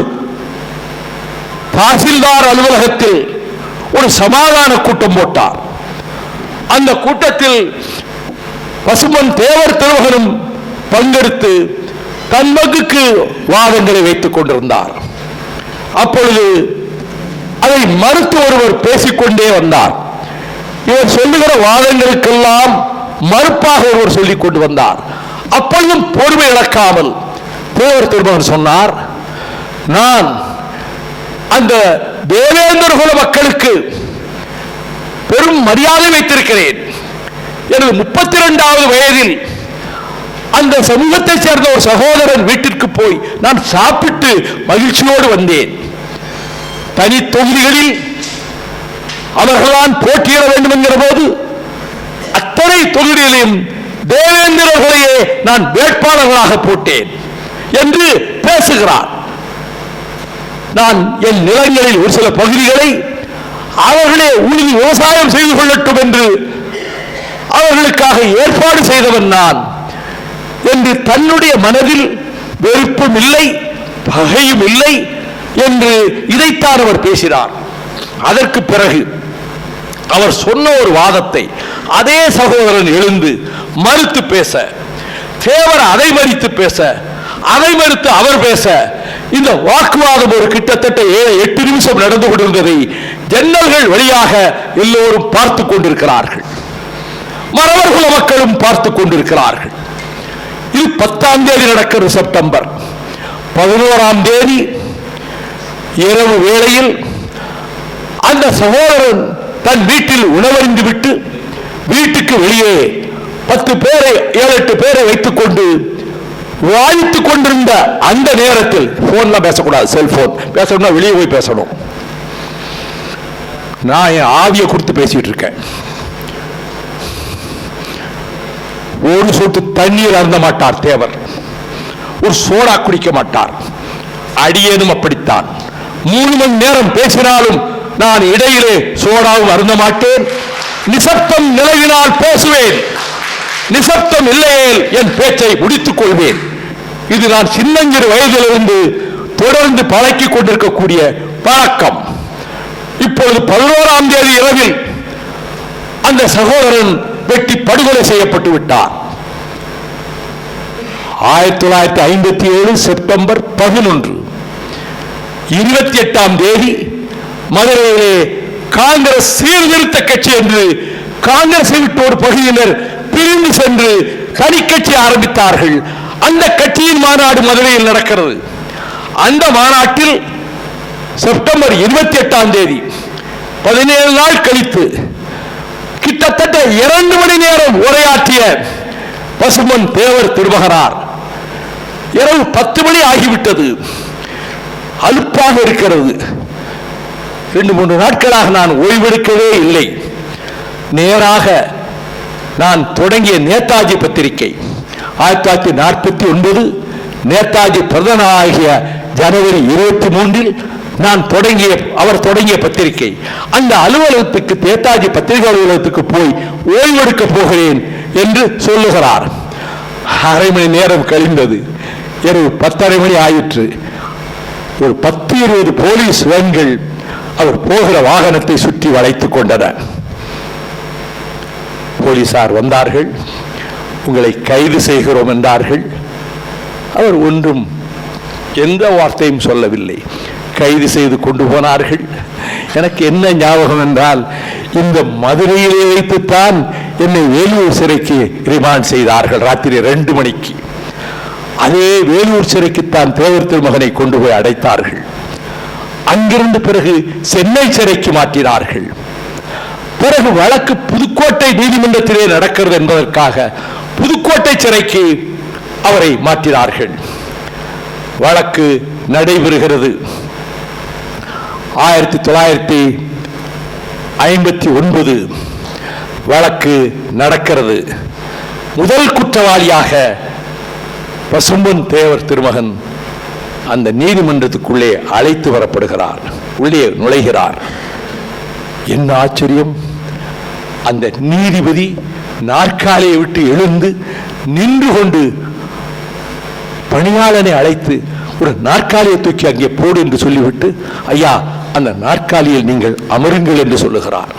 [SPEAKER 1] தாசில்தார் அலுவலகத்தில் ஒரு சமாதான கூட்டம் போட்டார். அந்த கூட்டத்தில் பசும்பொன் தேவர் திருமகனும் பங்கெடுத்து தன்மகுக்கு வாதங்களை வைத்துக் கொண்டிருந்தார். அப்பொழுது அதை மறுத்து ஒருவர் பேசிக்கொண்டே வந்தார். இவர் சொல்லுகிற வாதங்களுக்கெல்லாம் மறுப்பாக ஒருவர் சொல்லிக் கொண்டு வந்தார். அப்பொழுதும் பொறுமை இழக்காமல் தேவர் திருமகன் சொன்னார், நான் அந்த தேவேந்திர குல மக்களுக்கு பெரும் மரியாதை வைத்திருக்கிறேன். எனது 32வது வயதில் அந்த சமூகத்தை சேர்ந்த ஒரு சகோதரன் வீட்டிற்கு போய் நான் சாப்பிட்டு மகிழ்ச்சியோடு வந்தேன். தனி தொகுதிகளில் அவர்களால் போட்டியிட வேண்டும் என்கிற போது அத்தனை தொகுதிகளையும் தேவேந்திரர்களையே நான் வேட்பாளர்களாக போட்டேன் என்று பேசுகிறார். நான் என் நிலங்களில் ஒரு சில பகுதிகளை அவர்களே உறுதி விவசாயம் செய்து கொள்ளட்டும் என்று அவர்களுக்காக ஏற்பாடு செய்தவன் நான் என்று தன்னுடைய மனதில் வெறுப்பும் இல்லை பகையும் இல்லை என்று இதைத்தான் அவர் பேசினார். அதற்கு பிறகு அவர் சொன்ன ஒரு வாதத்தை அதே சகோதரன் எழுந்து மறுத்து பேச, தேவர் அதை மறுத்து பேச, அதை மறுத்து அவர் பேச, இந்த வாக்குவாதம் ஒரு கிட்டத்தட்ட 7-8 நிமிஷம் நடந்து கொண்டிருந்ததை ஜன்னல்கள் வழியாக எல்லோரும் பார்த்து கொண்டிருக்கிறார்கள். மறவர் குல மக்களும் பார்த்து கொண்டிருக்கிறார்கள். இது 10ஆம் தேதி நடக்கிறது. செப்டம்பர் 11ஆம் தேதி இரவு வேளையில் அந்த சகோதரன் தன் வீட்டில் உணவறிந்து விட்டு வீட்டுக்கு வெளியே 10 பேரை 7-8 பேரை வைத்துக் கொண்டு வாய்த்துக் கொண்டிருந்த அந்த நேரத்தில், போன்ல பேசக்கூடாது, செல்போன் பேசணும்னா வெளியே போய் பேசணும். நான் என் ஆவியை கொடுத்து பேசிட்டு இருக்கேன். ஒரு சொட்டு தண்ணீர் அருந்த மாட்டார் தேவர், ஒரு சோடா குடிக்க மாட்டார். அடியேனும் அப்படித்தான். 3 மணி நேரம் பேசினாலும் நான் இடையிலே சோடாவும் அருந்த மாட்டேன். நிசப்தம் நிலவினால் பேசுவேன், நிசப்தம் இல்லையே என் பேச்சை முடித்துக் கொள்வேன். இது நான் சின்னஞ்சிறு வயதிலிருந்து தொடர்ந்து பழக்கிக் கொண்டிருக்கக்கூடிய பழக்கம். இப்பொழுது 11ஆம் தேதி இரவில் அந்த சகோதரன் வெட்டி படுகொலை செய்யப்பட்டு விட்டார். 1957 செப்டம்பர் 11. 28ஆம் தேதி மதுரையிலே காங்கிரஸ் சீர்திருத்த கட்சி என்று காங்கிரஸை விட்டு ஒரு பகுதியினர் பிரிந்து சென்று தனி கட்சி ஆரம்பித்தார்கள். அந்த கட்சியின் மாநாடு மதுரையில் நடக்கிறது. அந்த மாநாட்டில் செப்டம்பர் 28ஆம் தேதி 17 நாள் கழித்து கிட்டத்தட்ட 2 மணி நேரம் உரையாற்றிய பசும்பொன் தேவர் திருமகனார் இரவு 10 மணி ஆகிவிட்டது. அலுப்பாக இருக்கிறது. 2-3 நாட்களாக நான் ஓய்வெடுக்கவே இல்லை. நேராக நான் தொடங்கிய நேதாஜி பத்திரிகை 1949 நேதாஜி பிரதமராகிய ஜனவரி 23 நான் அவர் தொடங்கிய பத்திரிகை. அந்த அலுவலகத்துக்கு, நேதாஜி பத்திரிகை அலுவலகத்துக்கு போய் ஓய்வெடுக்க போகிறேன் என்று சொல்லுகிறார். அரை மணி நேரம் கழிந்தது. இரவு 10:30 மணி ஆயிற்று. ஒரு 10-20 போலீஸ் வேன்கள் அவர் போகிற வாகனத்தை சுற்றி வளைத்துக் கொண்டன. போலீசார் வந்தார்கள். உங்களை கைது செய்கிறோம் என்றார்கள். அவர் ஒன்றும் எந்த வார்த்தையும் சொல்லவில்லை. கைது செய்து கொண்டு போனார்கள். எனக்கு என்ன ஞாபகம் என்றால், இந்த மதுரையிலே வைத்துத்தான் என்னை வேலூர் சிறைக்கு ரிமாண்ட் செய்தார்கள் ராத்திரி 2 மணிக்கு. அதே வேலூர் சிறைக்குத்தான் தேவர் திருமகனை கொண்டு போய் அடைத்தார்கள். அங்கிருந்து பிறகு சென்னை சிறைக்கு மாற்றினார்கள். பிறகு வழக்கு புதுக்கோட்டை நீதிமன்றத்திலே நடக்கிறது என்பதற்காக புதுக்கோட்டை சிறைக்கு அவரை மாற்றினார்கள். வழக்கு நடைபெறுகிறது. 1959 வழக்கு நடக்கிறது. முதல் குற்றவாளியாக பசும்பொன் தேவர் திருமகன் அந்த நீதிமன்றத்துக்குள்ளே அழைத்து வரப்படுகிறார். உள்ளே நுழைகிறார். என்ன ஆச்சரியம்! அந்த நீதிபதி நாற்காலியை விட்டு எழுந்து நின்று கொண்டு பணியாளனை அழைத்து ஒரு நாற்காலியை தூக்கி அங்கே போடு என்று சொல்லிவிட்டு, ஐயா அந்த நாற்காலியில் நீங்கள் அமருங்கள் என்று சொல்லுகிறார்.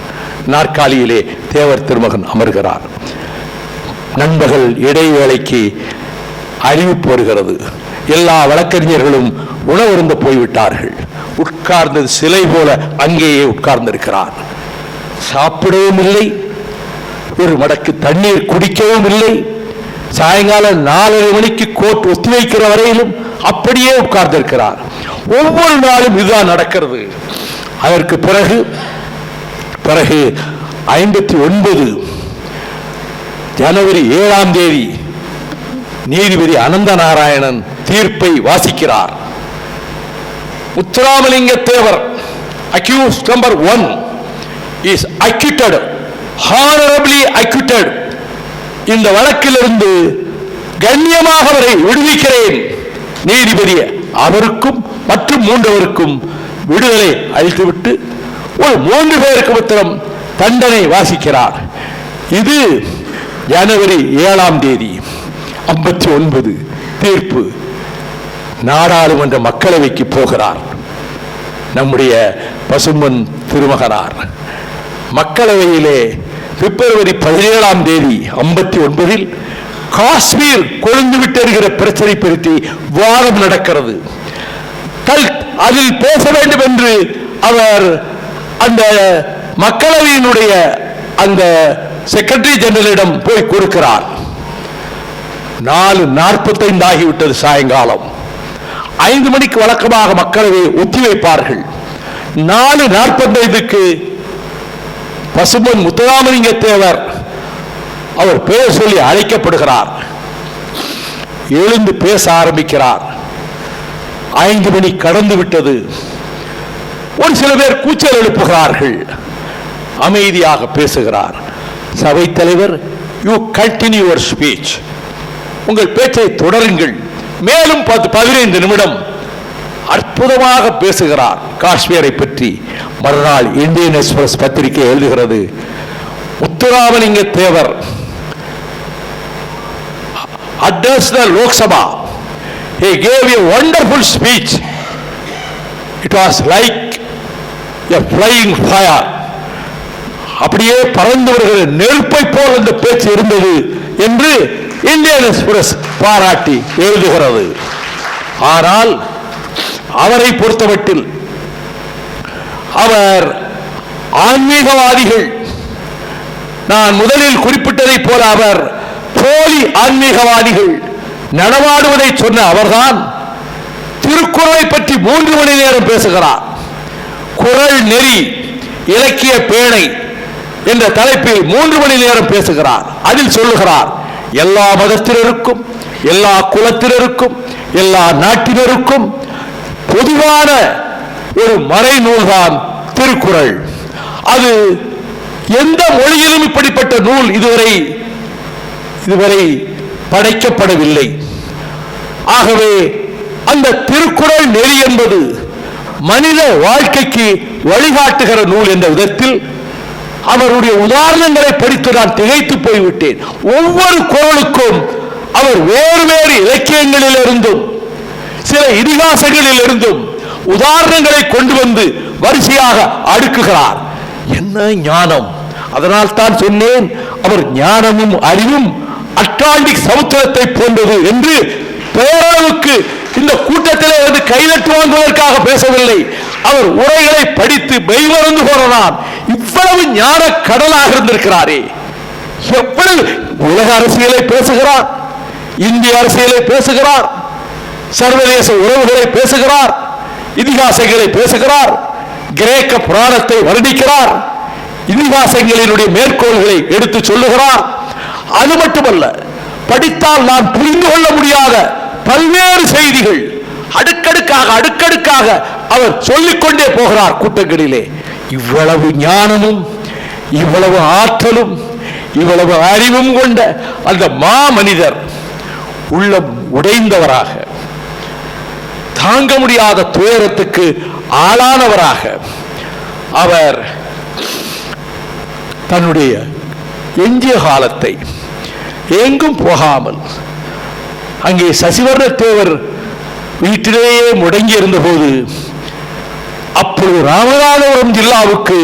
[SPEAKER 1] நாற்காலியிலே தேவர் திருமகன் அமர்கிறார். நண்பர்கள் இடைவேளைக்கு அறிவிப்பு வருகிறது. எல்லா வழக்கறிஞர்களும் உணவருந்த போய்விட்டார்கள். உட்கார்ந்தது சிலை போல அங்கேயே உட்கார்ந்திருக்கிறார். சாப்பிடவும் இல்லை, ஒரு மடக்கு தண்ணீர் குடிக்கவும் இல்லை. சாயங்காலம் 4:30 மணிக்கு கோர்ட் ஒத்திவைக்கிற வரையிலும் அப்படியே உட்கார்ந்திருக்கிறார். ஒவ்வொரு நாளும் இதுதான் நடக்கிறது. அதற்கு பிறகு 59 ஜனவரி 7ஆம் தேதி நீதிபதி அனந்த நாராயணன் தீர்ப்பை வாசிக்கிறார். Muthuramalinga Thevar accused number 1 is acquitted, honorably acquitted. இந்த வழக்கிலிருந்து கண்ணியமாக அவரை விடுவிக்கிறேன். நீதிபதி அவருக்கும் மற்றும் 3 விடுதலை அளித்துவிட்டு ஒரு 3 பேருக்கு மாத்திரம் தண்டனை வாசிக்கிறார். இது ஜனவரி 7ஆம் தேதி 59 தீர்ப்பு. நாடாளுமன்ற மக்களவைக்கு போகிறார் நம்முடைய பசும்பொன் திருமகனார். மக்களவையிலே பிப்ரவரி 17ஆம் தேதி 59 காஷ்மீர் கொழுந்து விட்டெறிகிற பிரச்சனை பற்றி வாதம் நடக்கிறது. அதில் பேச வேண்டும் என்று அவர் அந்த மக்களவையினுடைய அந்த செக்ரட்டரி ஜெனரலிடம் போய் கொடுக்கிறார். 4:45 ஆகிவிட்டது. சாயங்காலம் 5 மணிக்கு வழக்கமாக மக்களவை ஒத்திவைப்பார்கள். 4:45க்கு பசும்பொன் முத்துராமலிங்க தேவர் அவர் பேர் சொல்லி அழைக்கப்படுகிறார். எழுந்து பேச ஆரம்பிக்கிறார். 5 மணி கடந்து விட்டது. ஒரு சில பேர் கூச்சல் எழுப்புகிறார்கள். அமைதியாக பேசுகிறார். சபை தலைவர், யூ கண்டினியூ யுவர் ஸ்பீச், உங்கள் பேச்சை தொடருங்கள். மேலும் 15 நிமிடம் அற்புதமாக பேசுகிறார் காஷ்மீரை பற்றி. மறுநாள் இந்தியன் எக்ஸ்பிரஸ் பத்திரிகை எழுதுகிறது, Muthuramalinga Thevar addressed the Lok Sabha. He gave a wonderful speech. It was like a flying fire. அப்படியே பறந்து வருகிற நெருப்பை போல் அந்த பேச்சு இருந்தது என்று இந்தியன் எக்ஸ்பிரஸ் பாராட்டி எழுதுகிறது. ஆனால் அவரை பொறுத்தமட்டில் அவர் ஆன்மீகவாதிகள், நான் முதலில் குறிப்பிட்டதை போல அவர் போலி ஆன்மீகவாதிகள் நடமாடுவதை சொன்ன அவர்தான் திருக்குறளை பற்றி 3 மணி நேரம் பேசுகிறார். குறள் நெறி இலக்கிய பேணை என்ற தலைப்பில் 3 மணி நேரம் பேசுகிறார். அதில் சொல்லுகிறார், எல்லா மதத்தினருக்கும், எல்லா குலத்தினருக்கும், எல்லா நாட்டினருக்கும் பொதுவான ஒரு மறைநூல்தான் திருக்குறள். அது எந்த மொழியிலும் இப்படிப்பட்ட நூல் இதுவரை படைக்கப்படவில்லை. ஆகவே அந்த திருக்குறள் நெறி என்பது மனித வாழ்க்கைக்கு வழிகாட்டுகிற நூல் என்ற விதத்தில் அவருடைய உதாரணங்களை படித்து நான் திகைத்து போய்விட்டேன். ஒவ்வொரு குறளுக்கும் அவர் வேறு வேறு இலக்கியங்களில் இருந்தும் சில இதிகாசங்களில் இருந்தும் உதாரணங்களை கொண்டு வந்து வரிசையாக அடுக்குகிறார். என்ன ஞானம்! அதனால் தான் சொன்னேன், அவர் ஞானமும் அறிவும் அட்லாண்டிக் சமுத்திரத்தை போன்றது என்று. பேரளவுக்கு இந்த கூட்டத்திலே வந்து கைதட்டு வாங்குவதற்காக பேசவில்லை. அவர் உரைகளை படித்து மெய்மறந்து போறான். இவ்வளவு ஞான கடலாக இருந்திருக்கிறாரே! எவ்வளவு உலக அரசியலை பேசுகிறார், இந்திய அரசியலை பேசுகிறார், சர்வதேச உறவுகளை பேசுகிறார், இதிகாசங்களை பேசுகிறார், கிரேக்க புராணத்தை வர்ணிக்கிறார். இதிகாசங்களினுடைய மேற்கோள்களை எடுத்து சொல்லுகிறார். அது மட்டுமல்ல, படித்தால் நான் புரிந்து கொள்ள முடியாத பல்வேறு செய்திகள் அடுக்கடுக்காக அடுக்கடுக்காக அவர் சொல்லிக்கொண்டே போகிறார் கூட்டங்களிலே. இவ்வளவு ஞானமும் இவ்வளவு ஆற்றலும் இவ்வளவு அறிவும் கொண்ட அந்த மாமனிதர் உள்ளம் உடைந்தவராக, தாங்க முடியாத துயரத்துக்கு ஆளானவராக அவர் தன்னுடைய எஞ்சிய காலத்தை எங்கும் போகாமல் அங்கே சசிவர்ண தேவர் வீட்டிலேயே முடங்கி இருந்த போது, அப்பொழுது ராமநாதபுரம் ஜில்லாவுக்கு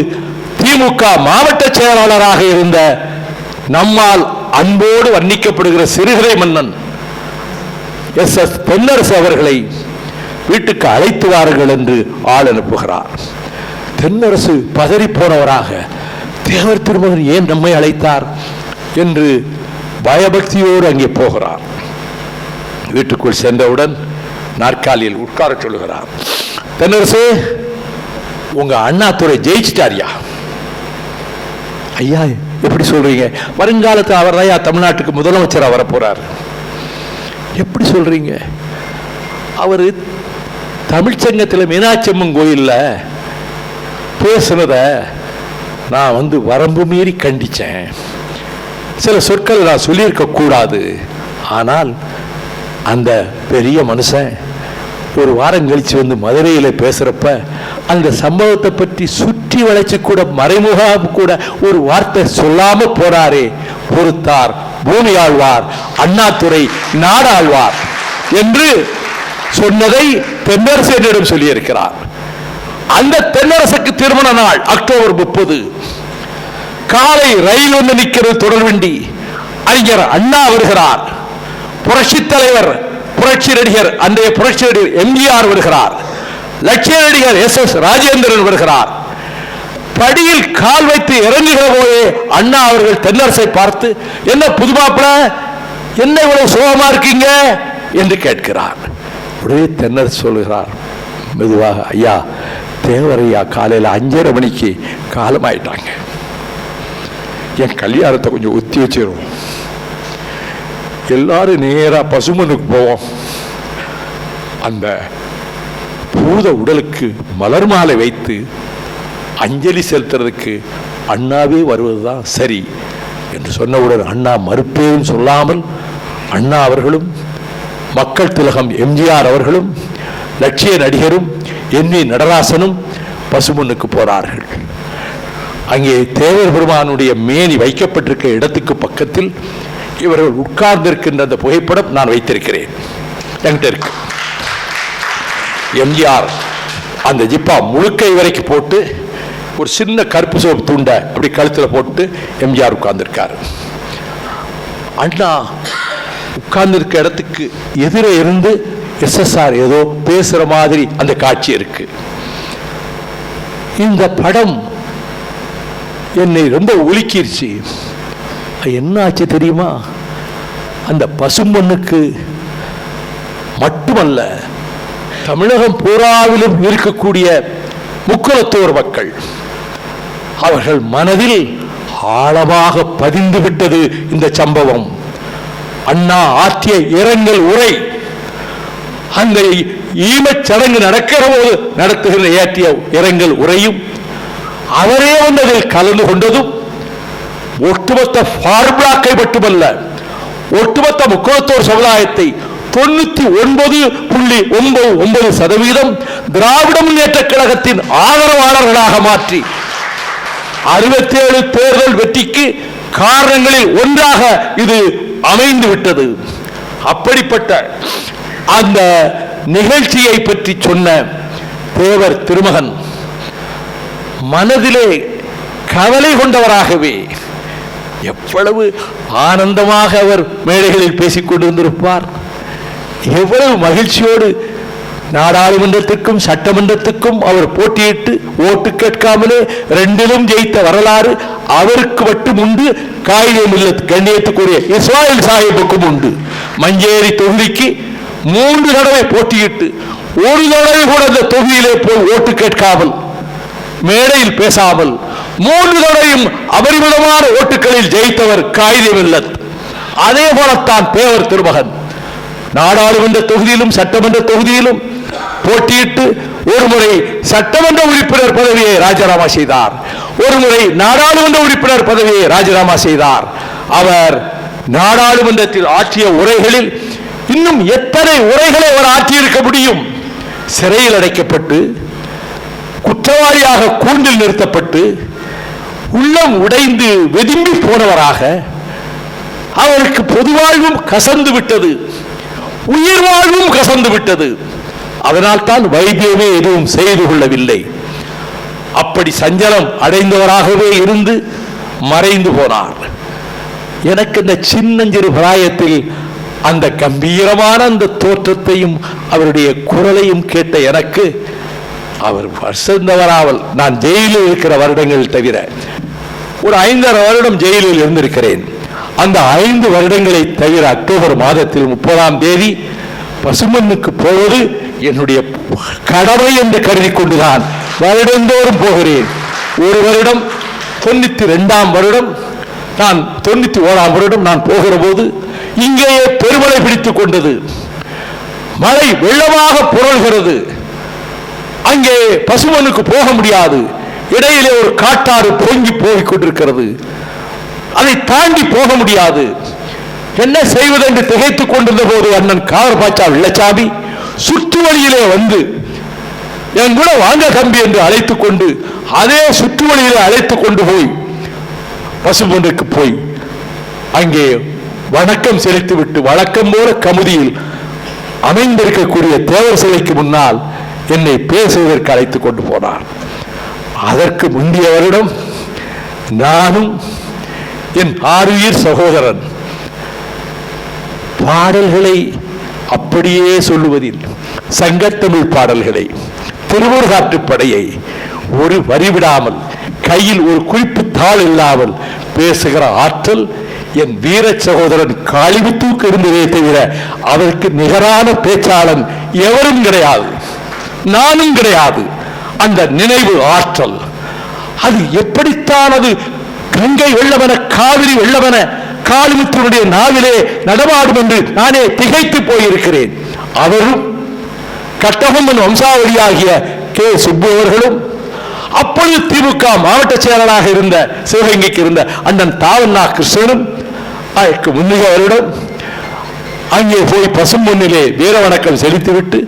[SPEAKER 1] திமுக மாவட்ட செயலாளராக இருந்த நம்மால் அன்போடு வர்ணிக்கப்படுகிற சிறுகதை மன்னன் எஸ்.எஸ். தென்னரசு அவர்களை வீட்டுக்கு அழைத்து வாருங்கள் என்று ஆள் அனுப்புகிறார். தென்னரசு பதறி போனவராக, தேவர் திருமகன் ஏன் நம்மை அழைத்தார் என்று பயபக்தியோடு அங்கே போகிறார். வீட்டுக்குள் சென்றவுடன் நாற்காலியில் உட்கார சொல்லுகிறார். தென்னரசு, உங்க அண்ணாதுரை ஜெயிச்சிட்டாரியா? ஐயா, எப்படி சொல்றீங்க? வருங்காலத்தில் அவர் தான் தமிழ்நாட்டுக்கு முதலமைச்சராக வர போறார். எப்படி சொல்றீங்க? அவர் தமிழ்ச்சங்கத்தில் மீனாட்சி அம்மன் கோயிலில் பேசுனத நான் வரம்பு மீறி கண்டிச்சேன். சில சொற்கள் நான் சொல்லியிருக்க கூடாது. ஆனால் அந்த பெரிய மனுஷன் ஒரு வாரம் கழிச்சு மதுரையில் பேசுறப்ப அந்த சம்பவத்தை பற்றி சுற்றி வளைச்சு கூட மறைமுகம் கூட ஒரு வார்த்தை சொல்லாம போறாரே, பொறுத்தார் பூமி ஆழ்வார், அண்ணாதுரை நாடாழ்வார் என்று சொன்னதை தென்னரசு என்னிடம் சொல்லியிருக்கிறார். அந்த தென்னரசுக்கு திருமண நாள் அக்டோபர் 30. காலை ரயில் நிற்கிறது, தொடர்வண்டி. அறிஞர் அண்ணா வருகிறார். புரட்சி தலைவர், புரட்சி நடிகர், அன்றைய புரட்சி நடிகர் எம்ஜிஆர் வருகிறார். லட்சிய நடிகர் எஸ்.எஸ். ராஜேந்திரன் வருகிறார். படியில் கால் வைத்து இறங்குகிற போதே அண்ணா அவர்கள் தென்னரசை பார்த்து, என்ன புது மாப்பிள, என்ன இவ்வளவு சோகமா இருக்கீங்க என்று கேட்கிறார். உடனே தென்னரசு சொல்லுகிறார் மெதுவாக, ஐயா, தேவரையா காலையில் 5:30 மணிக்கு காலமாயிட்டாங்க. என் கல்யாணத்தை கொஞ்சம் ஒத்தி வச்சிரும். எல்லாரும் நேரா பசுமனுக்கு போவோம். அந்த பூத உடலுக்கு மலர் மாலை வைத்து அஞ்சலி செலுத்துறதுக்கு அண்ணாவே வருவதுதான் சரி என்று சொன்னவுடன் அண்ணா மறுப்பேன்னு சொல்லாமல் அண்ணா அவர்களும், மக்கள் திலகம் எம்ஜிஆர் அவர்களும், லட்சிய நடிகரும் என்.வி. நடராசனும் பசுமனுக்கு போறார்கள். அங்கே தேவர் பெருமானுடைய மேனி வைக்கப்பட்டிருக்க இடத்துக்கு பக்கத்தில் இவர்கள் உட்கார்ந்திருக்கின்ற அந்த புகைப்படம் நான் வைத்திருக்கிறேன், என்கிட்ட இருக்கு. எம்ஜிஆர் அந்த ஜிப்பா முழுக்கை வரைக்கும் போட்டு ஒரு சின்ன கருப்பு சோப்பு துண்டை அப்படி கழுத்தில் போட்டு எம்ஜிஆர் உட்கார்ந்திருக்காரு. அண்ணா உட்கார்ந்திருக்க இடத்துக்கு எதிரே இருந்து எஸ்எஸ்ஆர் ஏதோ பேசுற மாதிரி அந்த காட்சி இருக்கு. இந்த படம் என்னை ரொம்ப உலுக்கிருச்சு. என்ன ஆச்சு தெரியுமா? அந்த பசும்பொன்னுக்கு மட்டுமல்ல, தமிழகம் பூராவிலும் இருக்கக்கூடிய முக்குலத்தோர் மக்கள், அவர்கள் மனதில் ஆழமாக பதிந்து விட்டது இந்த சம்பவம். அண்ணா ஆற்றிய இரங்கல் உரை, அந்த ஈமச் சடங்கு நடக்கிற போது நடத்துகிற ஏற்றிய இரங்கல் உரையும் அவரே அதில் கலந்து கொண்டதும் ஒட்டுமொத்த ஃபார்முலாக்கை மட்டுமல்ல, ஒட்டுமொத்த முக்குலத்தோர் சமுதாயத்தை 99.99% திராவிட முன்னேற்ற கழகத்தின் ஆதரவாளர்களாக மாற்றி 67 தேர்தல் வெற்றிக்கு காரணங்களில் ஒன்றாக இது அமைந்து விட்டது. அப்படிப்பட்ட அந்த நிகழ்ச்சியை பற்றி சொன்ன தேவர் திருமகன் மனதிலே கவலை கொண்டவராகவே எவ்வளவு ஆனந்தமாக அவர் மேடைகளில் பேசிக் கொண்டிருந்திருப்பார். எவ்வளவு மகிழ்ச்சியோடு நாடாளுமன்றத்துக்கும் சட்டமன்றத்துக்கும் அவர் போட்டியிட்டு ஓட்டு கேட்காமலே 2லும் ஜெயித்த வரலாறு அவருக்கு மட்டும் உண்டு. காயிதே மில்லத் கண்ணியத்துக்குரிய இஸ்மாயில் சாஹிப்புக்கும் உண்டு. மஞ்சேரி தொகுதிக்கு 3 தடவை போட்டியிட்டு ஒரு தடவை கூட அந்த தொகுதியிலே போய் ஓட்டு கேட்காமல், மேடையில் பேசாமல் 3 தடவையும் அபரிமிதமான ஓட்டுகளில் ஜெயித்தவர் காயிதே மில்லத். அதே போலத்தான் தேவர் திருமகன் நாடாளுமன்ற தொகுதியிலும் சட்டமன்ற தொகுதியிலும் போட்டியிட்டு ஒரு முறை சட்டமன்ற உறுப்பினர் பதவியை ராஜினாமா செய்தார், ஒரு முறை நாடாளுமன்ற உறுப்பினர் பதவியை ராஜினாமா செய்தார். அவர் நாடாளுமன்றத்தில் ஆற்றிய உரைகளில் இன்னும் எத்தனை உரைகளை அவர் ஆற்றியிருக்க முடியும்? சிறையில் அடைக்கப்பட்டு குற்றவாளியாக கூண்டில் நிறுத்தப்பட்டு உள்ளம் உடைந்து வெதும்பி போனவராக அவருக்கு பொது வாழ்வும் கசந்து விட்டது, உயிர் வாழ்வும் கசந்து விட்டது. அதனால் தான் வைத்தியமே எதுவும் செய்து கொள்ளவில்லை. அப்படி சஞ்சலம் அடைந்தவராகவே இருந்து மறைந்து போனார். எனக்கு இந்த சின்னஞ்சிறு பிராயத்தில் அந்த கம்பீரமான அந்த தோற்றத்தையும் அவருடைய குரலையும் கேட்ட எனக்கு அவர் வசந்தவராவல். நான் ஜெயிலில் இருக்கிற வருடங்கள் தவிர ஒரு 5.5 வருடம் ஜெயிலில் இருந்திருக்கிறேன். அந்த 5 வருடங்களை தவிர அக்டோபர் மாதத்தில் 30ஆம் தேதி பசுமண்ணுக்கு போவது என்னுடைய கடமை என்று கருதி கொண்டுதான் வருடந்தோறும் போகிறேன். ஒரு வருடம் 92ஆம் வருடம், நான் 91ஆம் வருடம் நான் போகிற போது இங்கேயே பெருமழை பிடித்துக் கொண்டது. மழை வெள்ளமாக புரள்கிறது. அங்கே பசுமண்ணுக்கு போக முடியாது. இடையிலே ஒரு காட்டாறு பொங்கி போய் கொண்டிருக்கிறது. அதை தாண்டி போக முடியாது. என்ன செய்வது என்று திகைத்துக் கொண்டிருந்த போது அண்ணன் காவர்பாச்சா வெள்ளச்சாமி சுற்று வழியிலே வந்து என் கூட வாங்க தம்பி என்று அழைத்துக் கொண்டு அதே சுற்று வழியிலே அழைத்துக் கொண்டு போய் பசுமண்ணுக்கு போய் அங்கே வணக்கம் செலுத்திவிட்டு வழக்கம் போல கமுதியில் அமைந்திருக்கக்கூடிய தேவர் சிலைக்கு முன்னால் என்னை பேசுவதற்கு அழைத்துக் கொண்டு போனார். அதற்கு முந்தைய வருடம் நானும் என் ஆருயிர் சகோதரன் பாடல்களை அப்படியே சொல்லுவதில் சங்கத்தமிழ் பாடல்களை, திருமுருகாற்றுப்படையை ஒரு வரி விடாமல், கையில் ஒரு குறிப்பு தாள் இல்லாமல் பேசுகிற ஆற்றல் என் வீர சகோதரன் காளிமுத்துவுக்கு இருந்ததே தவிர அவருக்கு நிகரான பேச்சாளன் எவரும் கிடையாது, நானும் கிடையாது. அந்த நினைவு ஆற்றல் அது எப்படித்தான் அது கங்கை வெள்ளவன காவிரி வெள்ளவன காளிமுத்துவனுடைய நாவிலே நடமாடும் என்று நானே திகைத்து போயிருக்கிறேன். அவரும் கட்டபொம்மன் வம்சாவளியாகிய கே சுப்பு அவர்களும் அப்பொழுது திமுக மாவட்ட செயலராக இருந்த சிவகங்கைக்கு இருந்த அண்ணன் தாவண்ணா கிருஷ்ணனும் அதற்கு முன்னிய வருடம் அங்கே போய் பசும்பொன்னிலே வீர வணக்கம் செலுத்திவிட்டு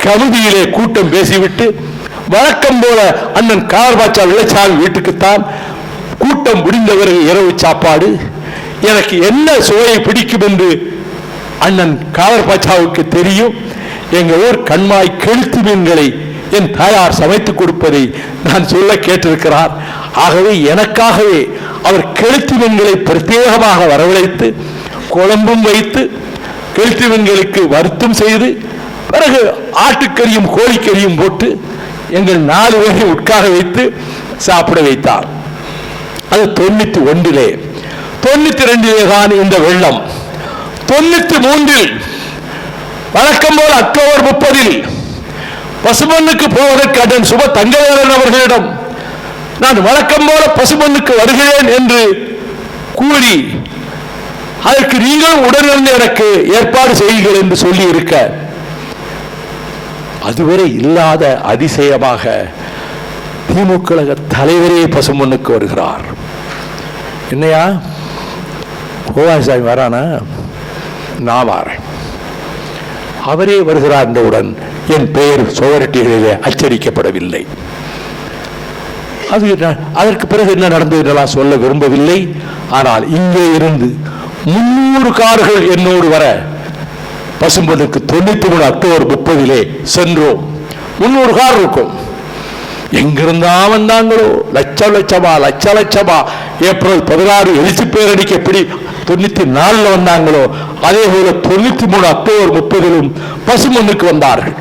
[SPEAKER 1] கமுதியிலே கூட்டம் பேசிவிட்டு வழக்கம் போல அண்ணன் காவர்பாச்சா வெள்ளச்சாமி வீட்டுக்குத்தான் கூட்டம் முடிந்தவரை இரவு சாப்பாடு. எனக்கு என்ன சுவையை பிடிக்கும் என்று அண்ணன் காவர்பாச்சாவுக்கு தெரியும். எங்க ஊர் கண்மாய் கெளுத்தி மீன்களை என் தாயார் சமைத்துக் கொடுப்பதை நான் சொல்ல கேட்டிருக்கிறார். ஆகவே எனக்காகவே அவர் கெளுத்தி மீன்களை பிரத்யேகமாக வரவழைத்து குழம்பும் வைத்து கெளுத்தி மீன்களுக்கு வருத்தம் செய்து பிறகு ஆட்டுக்கறியும் கோழிக்கறியும் போட்டு எங்கள் 4 பேரை உட்கார வைத்து சாப்பிட வைத்தார். அது 91, 92 தான் இந்த வெள்ளம். 93 வழக்கம் போல் அக்டோபர் 30 பசுமண்ணுக்கு போவதற்கு அண்ணன் சுப தங்கவேலன் அவர்களிடம் நான் வழக்கம் போல பசுமண்ணுக்கு வருகிறேன் என்று கூறி அதற்கு நீங்களும் உடனிருந்து எனக்கு ஏற்பாடு செய்யுங்கள் என்று சொல்லி இருக்க அதுவரை இல்லாத அதிசயமாக திமுக தலைவரே பசுமண்ணுக்கு வருகிறார். என்னையா கோவாசாமி வரானா? நான் வாரேன். அவரே வருகிறார் என்றவுடன் என் பெயர் சுவரொட்டிகளிலே அச்சடிக்கப்படவில்லை. அதற்கு பிறகு என்ன நடந்தது என்றெல்லாம் சொல்ல விரும்பவில்லை. ஆனால் இங்கே இருந்து 300 கார்கள் என்னோடு வர பசும்பொன்னுக்கு 93 அக்டோபர் 30 சென்றோம். 300 கார் இருக்கும். எங்கிருந்தா வந்தாங்களோ, லட்சமா ஏப்ரல் 16 எழுச்சி பேரணிக்கு எப்படி 94 வந்தாங்களோ அதே போல 93 அக்டோபர் 30 பசுமண்ணுக்கு வந்தார்கள்.